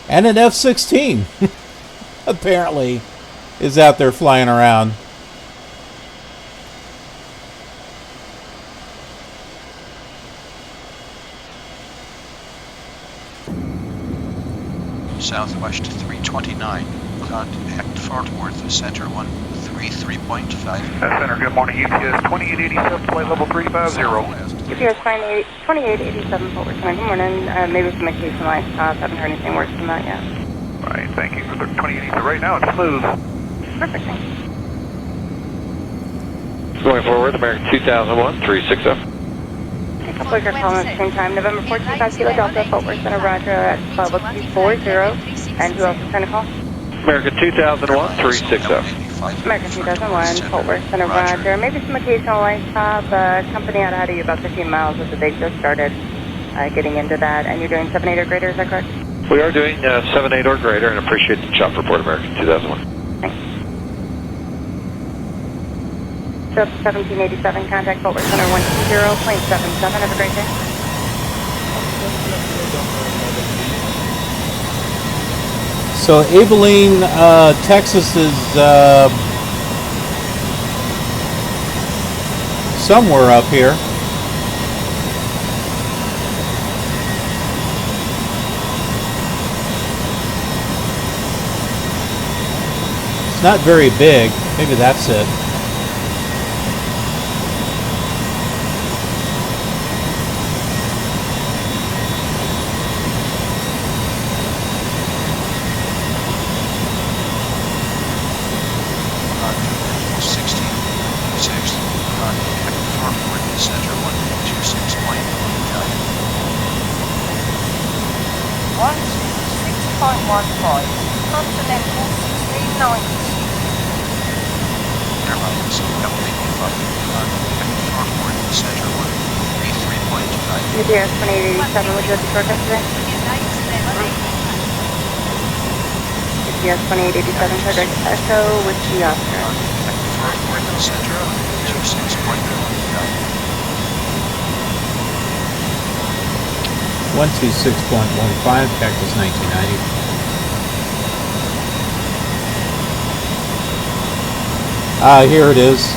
And an F-16, apparently, is out there flying around. Southwest 329. Contact Fort Worth Center 133.5. Center, good morning. UPS 2887, flight level 350. UPS 2887, Fort Worth Center, good morning. Maybe some occasional line stops. Haven't heard anything worse than that yet. All right, thank you for the 2887. Right now it's smooth. Perfect, thank you. Going forward, American 2001, 360. Couple your call at the same time. November 14, Kilo Delta, Fort Worth Center, Roger, at level 240. And who else is trying to call? American 2001, 360. American 2001, Fort Worth Center, Roger. Maybe some occasional line stop. Company out ahead of you about 15 miles as they just started getting into that. And you're doing 7-8 or greater, is that correct? We are doing 7-8 or greater and appreciate the chop report, American 2001. Thanks. So 1787, contact Fort Worth Center 120.77. Have a great day. So Abilene, Texas is somewhere up here. It's not very big. Maybe that's it. Continental 1690. Airlines, L885, shortboard, center 1, 33.25. UPS 2887, would you like the shortcut today? UPS 2887, direct Echo with the Oscar. Shortboard, center 1, 26.15. 126.15, Cactus 1990. Here it is.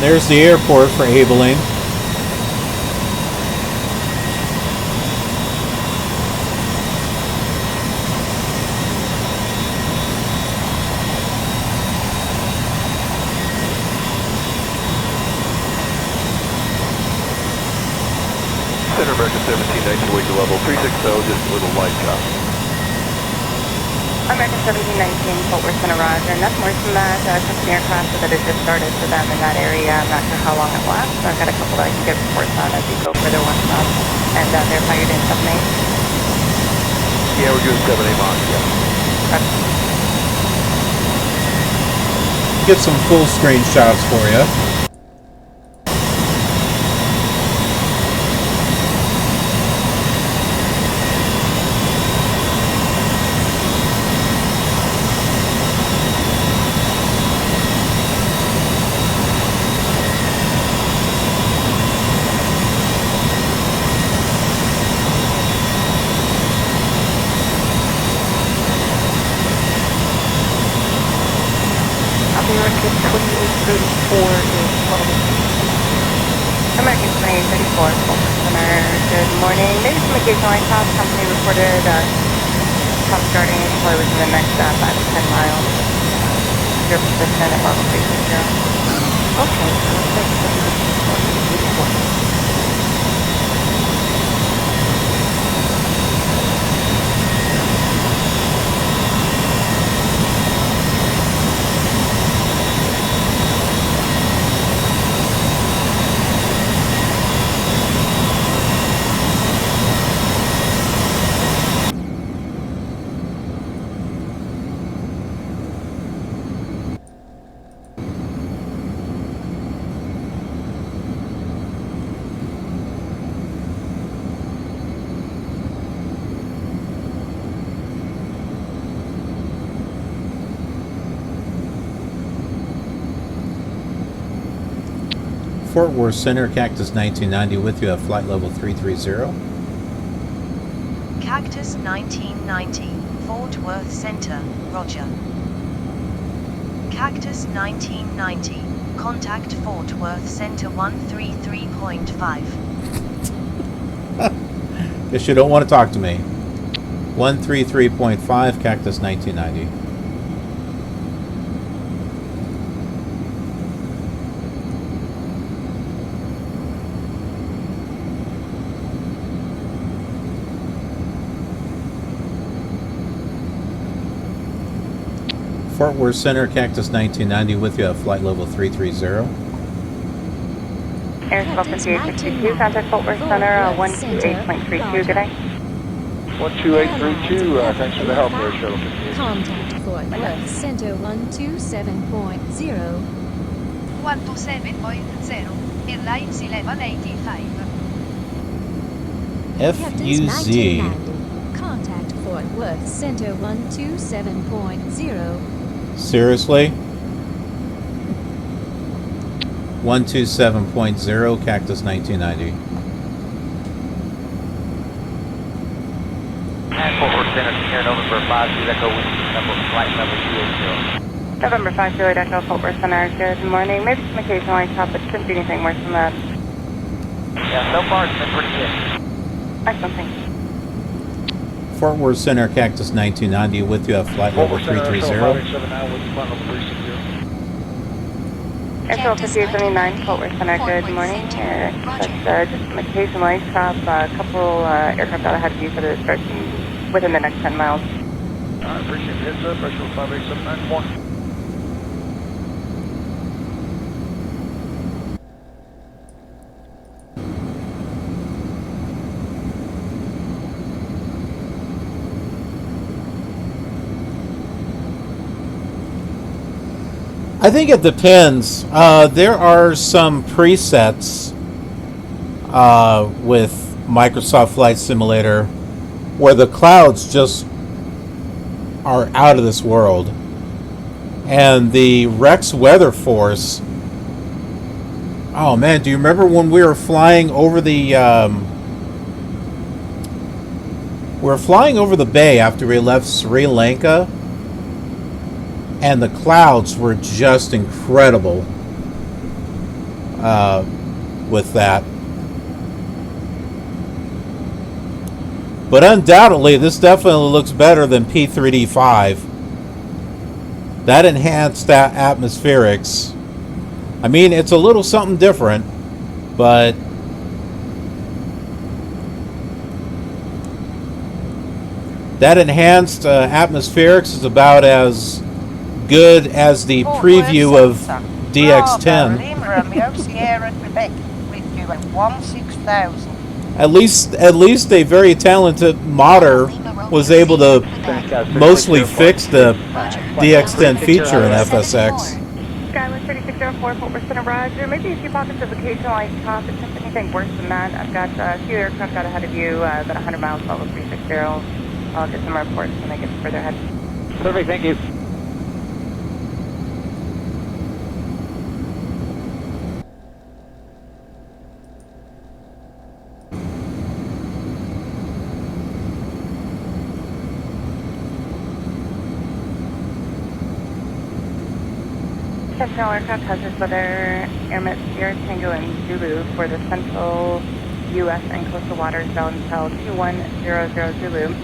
There's the airport for Abilene. Center America 1719, wake to level 360, just a little light chop. America 1719, Fort Worth Center, Roger. Nothing worse than that. Company aircraft that it just started for them in that area. I'm not sure how long it lasts. I've got a couple that I can get reports on as we go further one stop. And verify you're doing 7-8. Yeah, we're doing 7-8 Mach, yeah. Get some full screen shots for you. American 2834, Fort Worth Center, good morning. Maybe some occasional light tops. Company reported top starting probably within the next 5 to 10 miles. Your position at level 360. Okay, Fort Worth Center, Cactus 1990 with you at flight level 330. Cactus 1990, Fort Worth Center, Roger. Cactus 1990, contact Fort Worth Center 133.5. Guess you don't want to talk to me. 133.5, Cactus 1990. Fort Worth Center, Cactus 1990 with you at flight level 330. Air 125862, contact Fort Worth Center, 128.32, good day. 12832, thanks for the help there, Shuttle 58. Contact Fort Worth Center 127.0. 127.0, Airlines Level 85. FUZ. Contact Fort Worth Center 127.0. Seriously? 127.0, Cactus 1990. And Fort Worth Center, here November 50 Echo, flight level 280. November 50 Echo, Fort Worth Center, good morning. Maybe some occasional light top, but shouldn't be anything worse than that. Yeah, so far it's been pretty good. Excellent, thanks. Fort Worth Center, Cactus 1990 with you at flight level 330. Air 5879, Fort Worth Center, good morning. That's just some occasional light top, a couple aircraft out ahead of you for the start within the next 10 miles. I appreciate the heads up, Virtual 58791. I think it depends. There are some presets with Microsoft Flight Simulator where the clouds just are out of this world. And the Rex Weather Force... Oh man, do you remember when we were flying over the... we were flying over the bay after we left Sri Lanka, and the clouds were just incredible with that. But undoubtedly, this definitely looks better than P3D5. That enhanced atmospherics. I mean, it's a little something different, but that enhanced atmospherics is about as good as the preview of DX10. At least a very talented modder was able to mostly fix the DX10 feature in FSX. Skyline 3604, Fort Worth Center, Roger. Maybe a few pockets of occasional light top. If it's anything worse than that, I've got a few aircraft out ahead of you, about 100 miles, follow 360. I'll get some reports when I get further ahead. Perfect, thank you. Central aircraft hazards weather, Airmet Sierra Tango and Zulu for the central U.S. and coastal waters, valid until 2100 Zulu,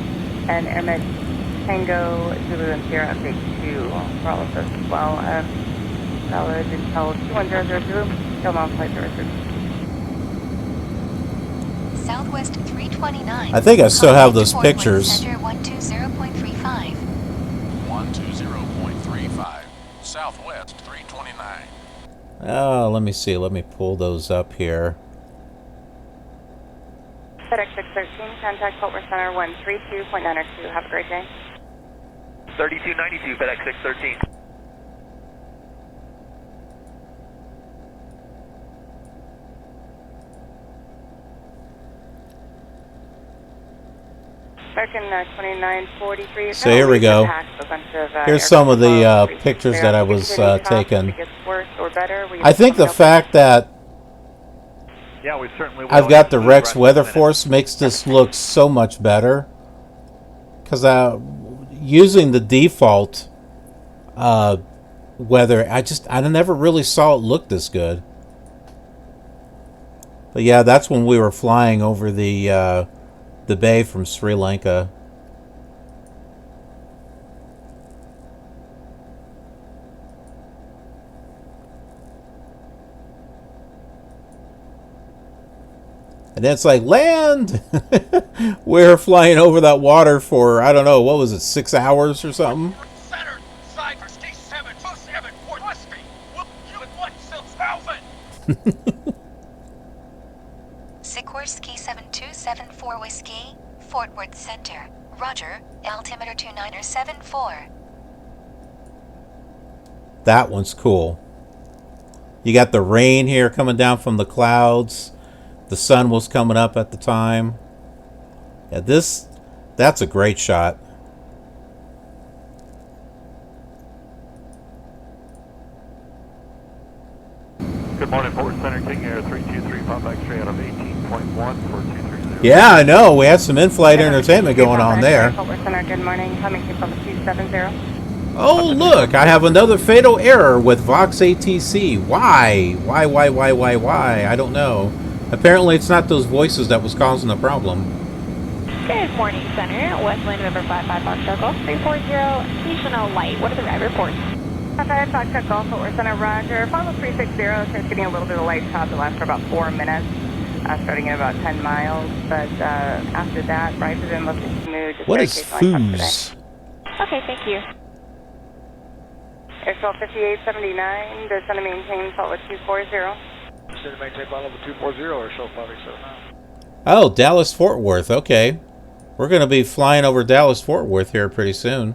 and Airmet Tango, Zulu, and Sierra update 2 for all of those as well. Valid until 2100 Zulu, still on flight services. Southwest 329. I think I still have those pictures. Center 120.35. 120.35. Southwest 329. Oh, let me see. Let me pull those up here. FedEx 613, contact Fort Worth Center 132.902. Have a great day. 3292, FedEx 613. American 2943. So here we go. Here's some of the pictures that I was taking. I think the fact that I've got the Rex Weather Force makes this look so much better. Because using the default weather, I never really saw it look this good. But yeah, that's when we were flying over the bay from Sri Lanka. And then it's like, land! We're flying over that water for, I don't know, what was it, 6 hours or something? Center, side for K727, Fort Westby. Whoop, you at 16000. Sikorsky 7274 Whiskey, Fort Worth Center. Roger, altimeter 2974. That one's cool. You got the rain here coming down from the clouds. The sun was coming up at the time. Yeah, that's a great shot. Good morning, Fort Worth Center, King Air 323, Pop X-ray out of 18.1 for 230. Yeah, I know. We had some in-flight entertainment going on there. Fort Worth Center, good morning. Coming to level 270. Oh, look, I have another fatal error with VOXATC. Why? Why? I don't know. Apparently, it's not those voices that was causing the problem. Good morning, Center. Westland River 55 Foxtrot Golf 340, seasonal light. What are the ride reports? 55 Foxtrot Golf, Fort Worth Center, Roger. Follow 360, so it's getting a little bit of light top that lasts for about 4 minutes, starting at about 10 miles. But after that, right within looking smooth. What is foos? Okay, thank you. Airfield 5879, the center maintain Salt Lake 240. Center maintain flight level 240 or show 5879. Oh, Dallas Fort Worth. Okay. We're going to be flying over Dallas Fort Worth here pretty soon.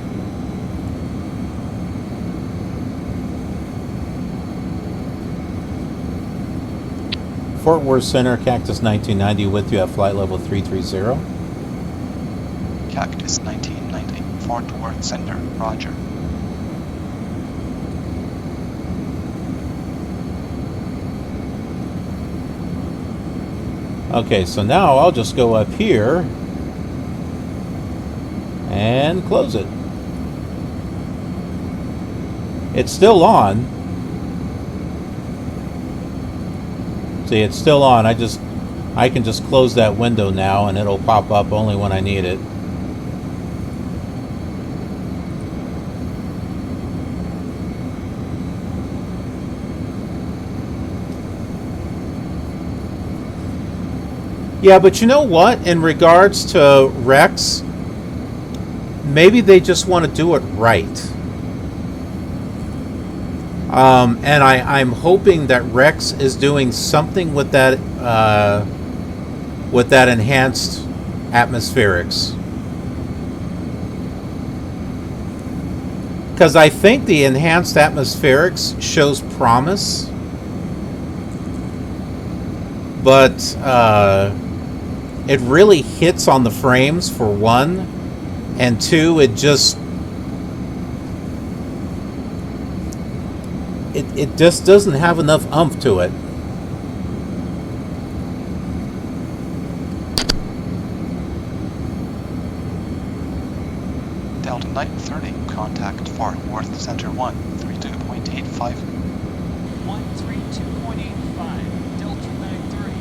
Fort Worth Center, Cactus 1990 with you at flight level 330. Cactus 1990, Fort Worth Center, roger. Okay, so now I'll just go up here and close it. It's still on. See, it's still on. I can just close that window now and it'll pop up only when I need it. Yeah, but you know what? In regards to Rex, maybe they just want to do it right. And I'm hoping that Rex is doing something with that enhanced atmospherics. Because I think the enhanced atmospherics shows promise. But it really hits on the frames for one, and two, it just doesn't have enough oomph to it. Delta 930, contact Fort Worth Center 1, 32.85. 132.85, Delta 930.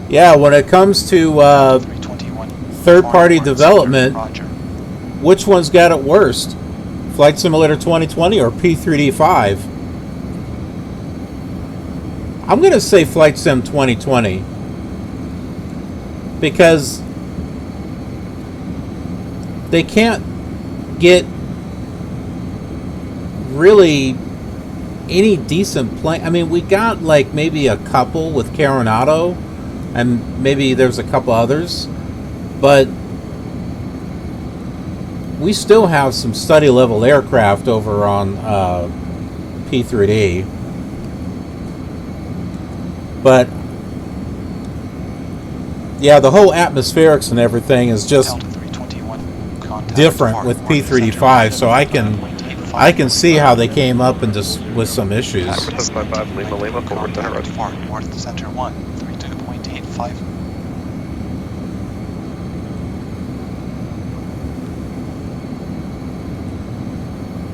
Yeah, when it comes to third-party development, which one's got it worst? Flight Simulator 2020 or P3D5? I'm going to say Flight Sim 2020 because they can't get really any decent plane. I mean, we got like maybe a couple with Coronado, and maybe there's a couple others, but we still have some study level aircraft over on P3D. But yeah, the whole atmospherics and everything is just different with P3D5, so I can see how they came up and just with some issues. Lima Lima, Fort Worth Center 1, 32.85.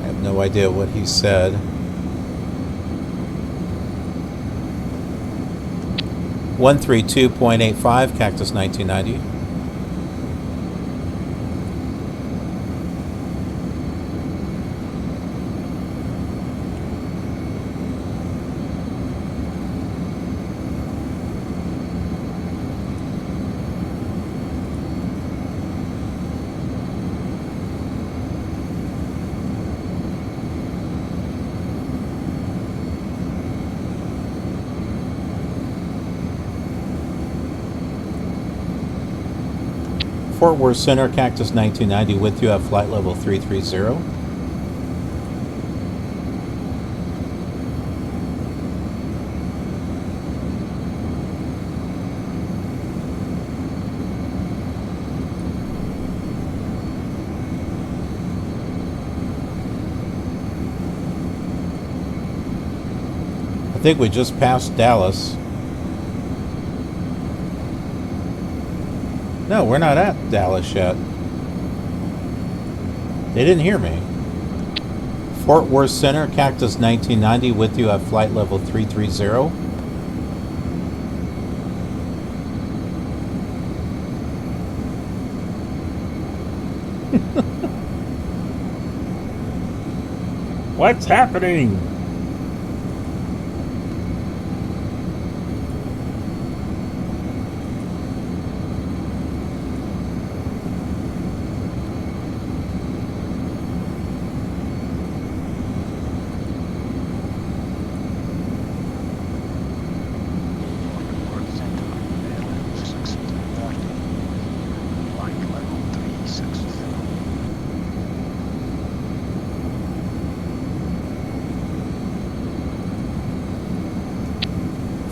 I have no idea what he said. 132.85, Cactus 1990. Fort Worth Center, Cactus 1990 with you at flight level 330. I think we just passed Dallas. No, we're not at Dallas yet. They didn't hear me. Fort Worth Center, Cactus 1990 with you at flight level 330. What's happening?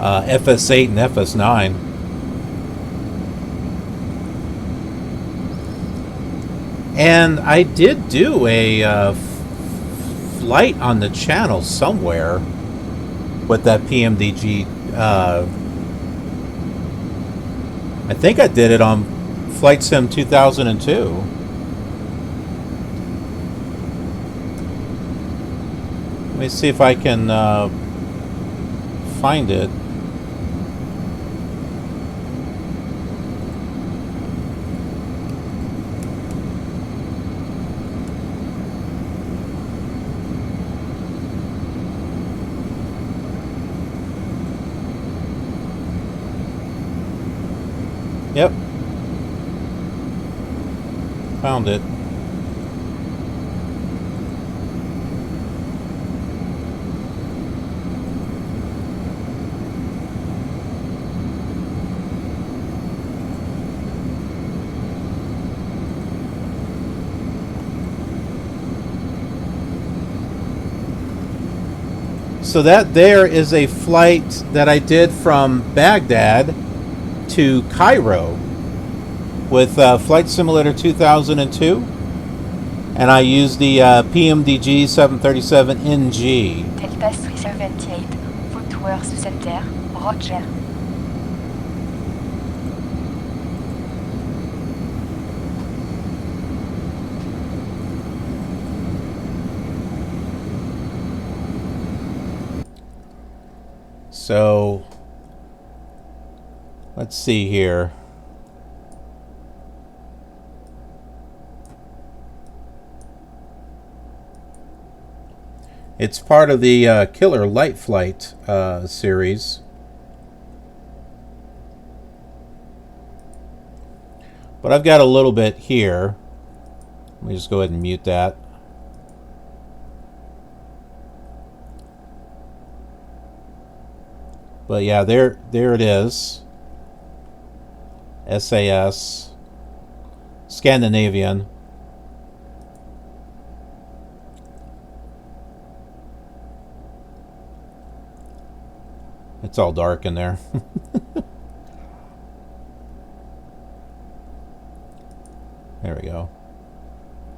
FS8 and FS9. And I did do a flight on the channel somewhere with that PMDG. I think I did it on Flight Sim 2002. Let me see if I can find it. Yep. Found it. So that there is a flight that I did from Baghdad to Cairo with Flight Simulator 2002, and I used the PMDG 737NG. Delta 378, Footwear Center, Roger. So let's see here. It's part of the KILR Light Flight series. But I've got a little bit here. Let me just go ahead and mute that. But yeah, there it is. SAS. Scandinavian. It's all dark in there. There we go.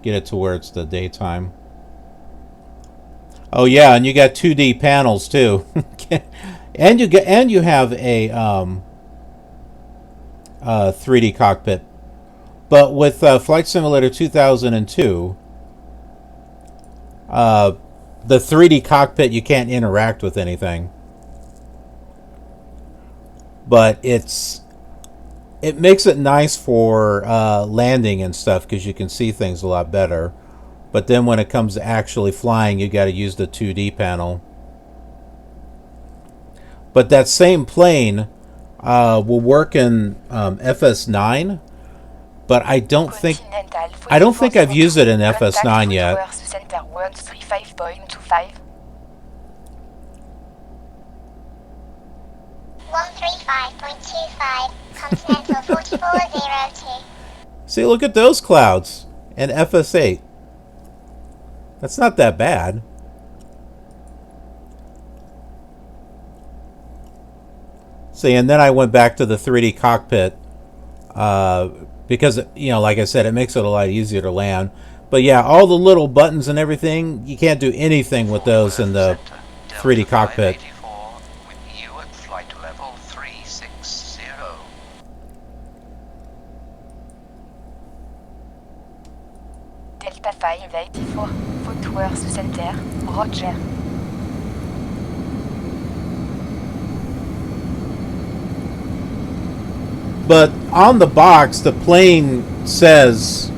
Get it to where it's the daytime. Oh yeah, and you got 2D panels too. And you have a 3D cockpit. But with Flight Simulator 2002, the 3D cockpit, you can't interact with anything. But it makes it nice for landing and stuff because you can see things a lot better. But then when it comes to actually flying, you got to use the 2D panel. But that same plane will work in FS9, but I don't think I've used it in FS9 yet. 135.25, Continental 4402. See, look at those clouds in FS8. That's not that bad. See, and then I went back to the 3D cockpit because, you know, like I said, it makes it a lot easier to land. But yeah, all the little buttons and everything, you can't do anything with those in the 3D cockpit. Delta 584, Footwear Center, Roger. But on the box, the plane says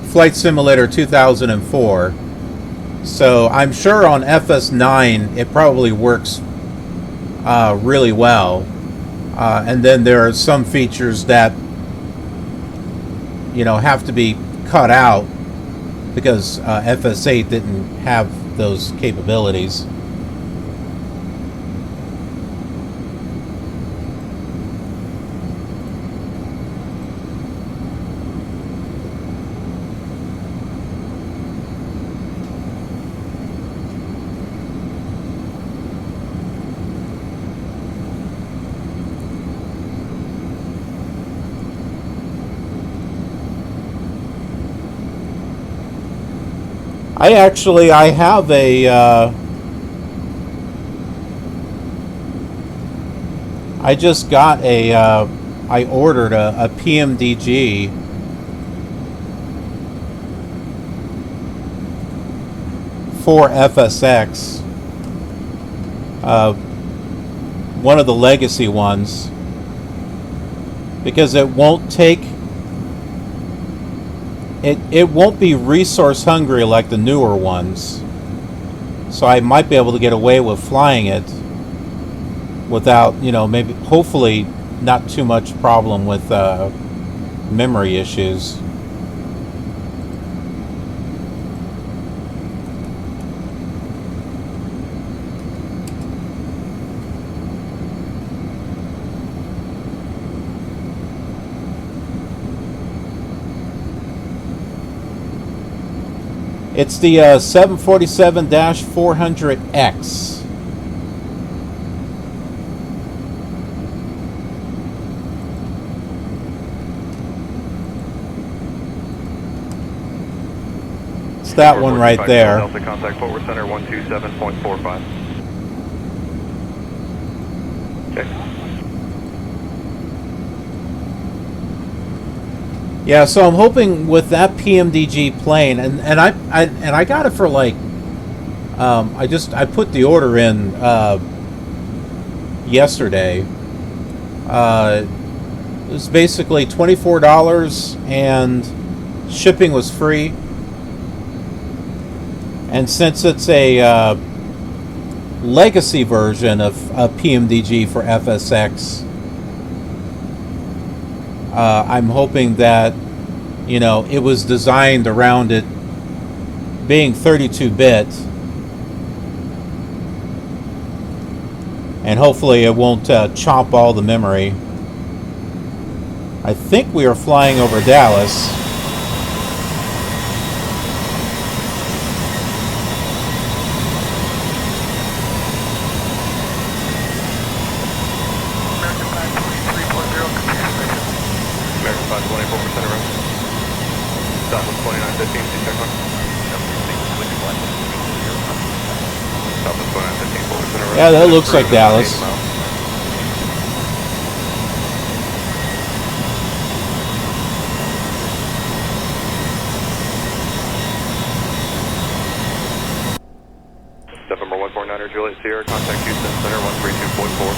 Flight Simulator 2004. So I'm sure on FS9 it probably works really well. And then there are some features that, you know, have to be cut out because FS8 didn't have those capabilities. I have a, I just got a, I ordered a PMDG for FSX, one of the legacy ones, because it won't take, it won't be resource hungry like the newer ones, so I might be able to get away with flying it without, you know, maybe hopefully not too much problem with memory issues. It's the 747-400X. It's that one right there. Delta contact forward center 127.45. Okay. Yeah, so I'm hoping with that PMDG plane, and I got it for like, I put the order in yesterday. It was basically $24 and shipping was free. And since it's a legacy version of PMDG for FSX, I'm hoping that, you know, it was designed around it being 32-bit, and hopefully it won't chomp all the memory. I think we are flying over Dallas. Yeah, that looks like Dallas. November 149er Juliet Sierra, contact Houston Center 132.4.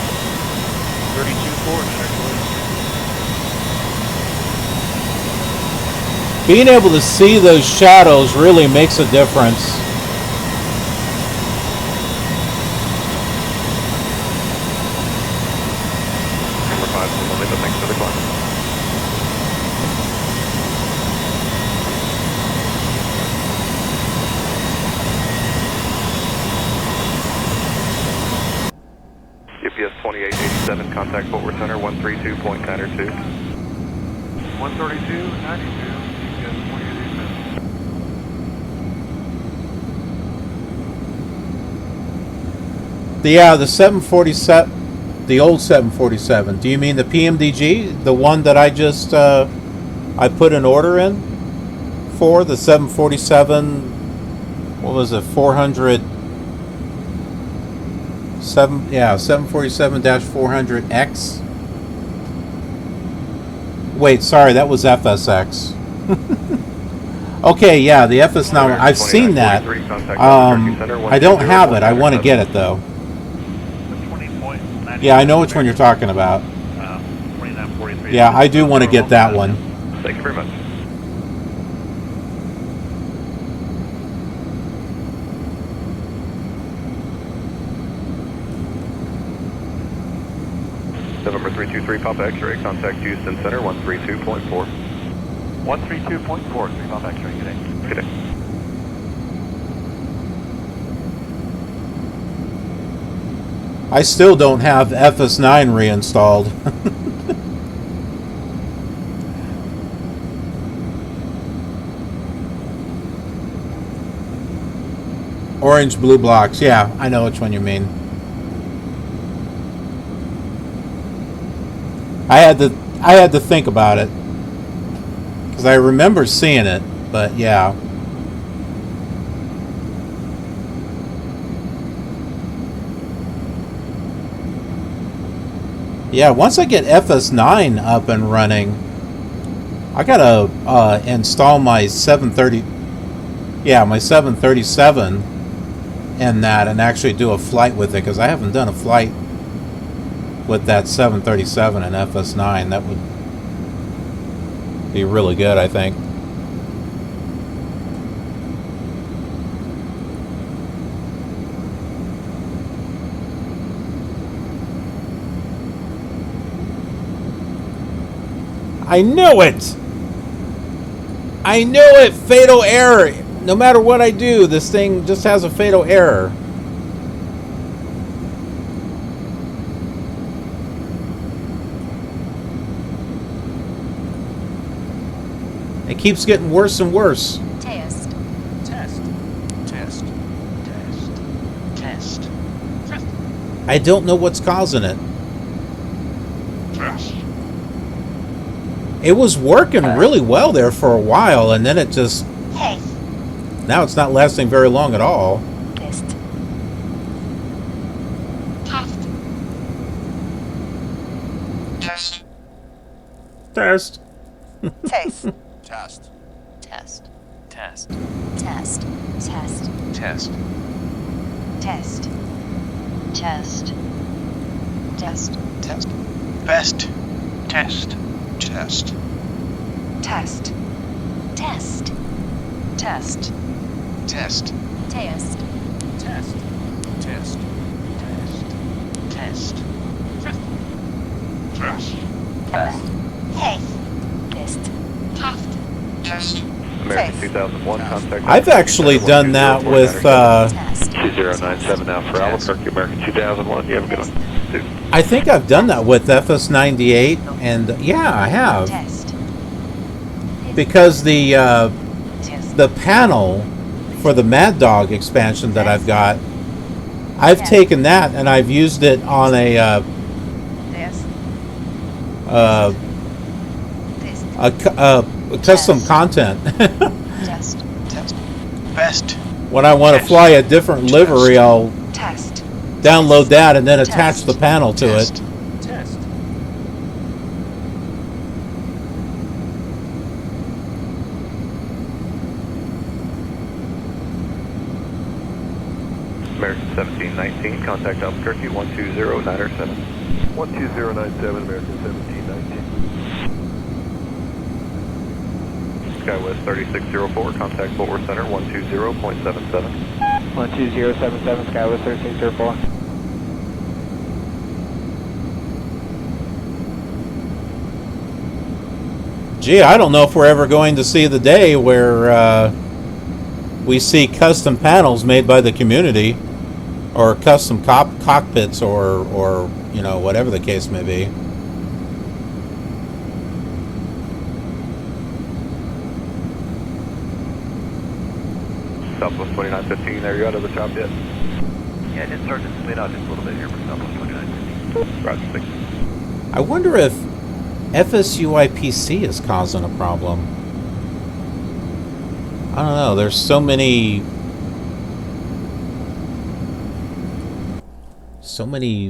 32.4. Being able to see those shadows really makes a difference. Thanks for the climb. UPS 2887, contact forward center 132.92. 132.92, UPS 2887. Yeah, the 747, the old 747. Do you mean the PMDG, the one that I just I put an order in for, the 747? What was it? 400. 747-400X. Wait, sorry, that was FSX. Okay, yeah, the FS9. I've seen that. I don't have it. I want to get it though. Yeah, I know which one you're talking about. Yeah, I do want to get that one. Thank you very much. November 323 Papa X-ray, contact Houston Center 132.4. 132.4, 3 Papa X-ray, good day. Good day. I still don't have FS9 reinstalled. Orange blue blocks. Yeah, I know which one you mean. I had to think about it because I remember seeing it, but yeah. Yeah, once I get FS9 up and running, I gotta install my 730. Yeah, my 737 and that, and actually do a flight with it, because I haven't done a flight with that 737 and FS9. That would be really good, I think. I knew it! I knew it! Fatal error! No matter what I do, this thing just has a fatal error. It keeps getting worse and worse. Test. Test. Test. Test. Test. Test. I don't know what's causing it. Test. It was working really well there for a while, and then it just... Now it's not lasting very long at all. Test. Test. Test. Test. Test. Test. Test. Test. Test. Test. Test. Test. Test. Test. Best. Test. Test. Test. Test. Test. Test. Test. Test. Test. Test. Test. Test. Test. Test. Test. American 2001, contact. I've actually done that with... 2097 now for Albuquerque, American 2001. You have a good one. I think I've done that with FS98, and yeah, I have. Test. Because the panel for the Mad Dog expansion that I've got, I've taken that and I've used it on a custom content. Test. Test. Best. When I want to fly a different livery, I'll Test. download that and then attach the panel to it. Test. American 1719, contact Albuquerque 120-907. 12097, American 1719. SkyWest 3604, contact Fort Worth Center 120.77. 12077, Skywest 3604. Gee, I don't know if we're ever going to see the day where we see custom panels made by the community, or custom cockpits, or you know, whatever the case may be. Southwest 2915, there you go, to the top yet? Yeah, it did start to spin out just a little bit here for Southwest 2915. Roger, 6. I wonder if FSUIPC is causing a problem. I don't know, there's so many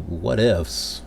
what ifs.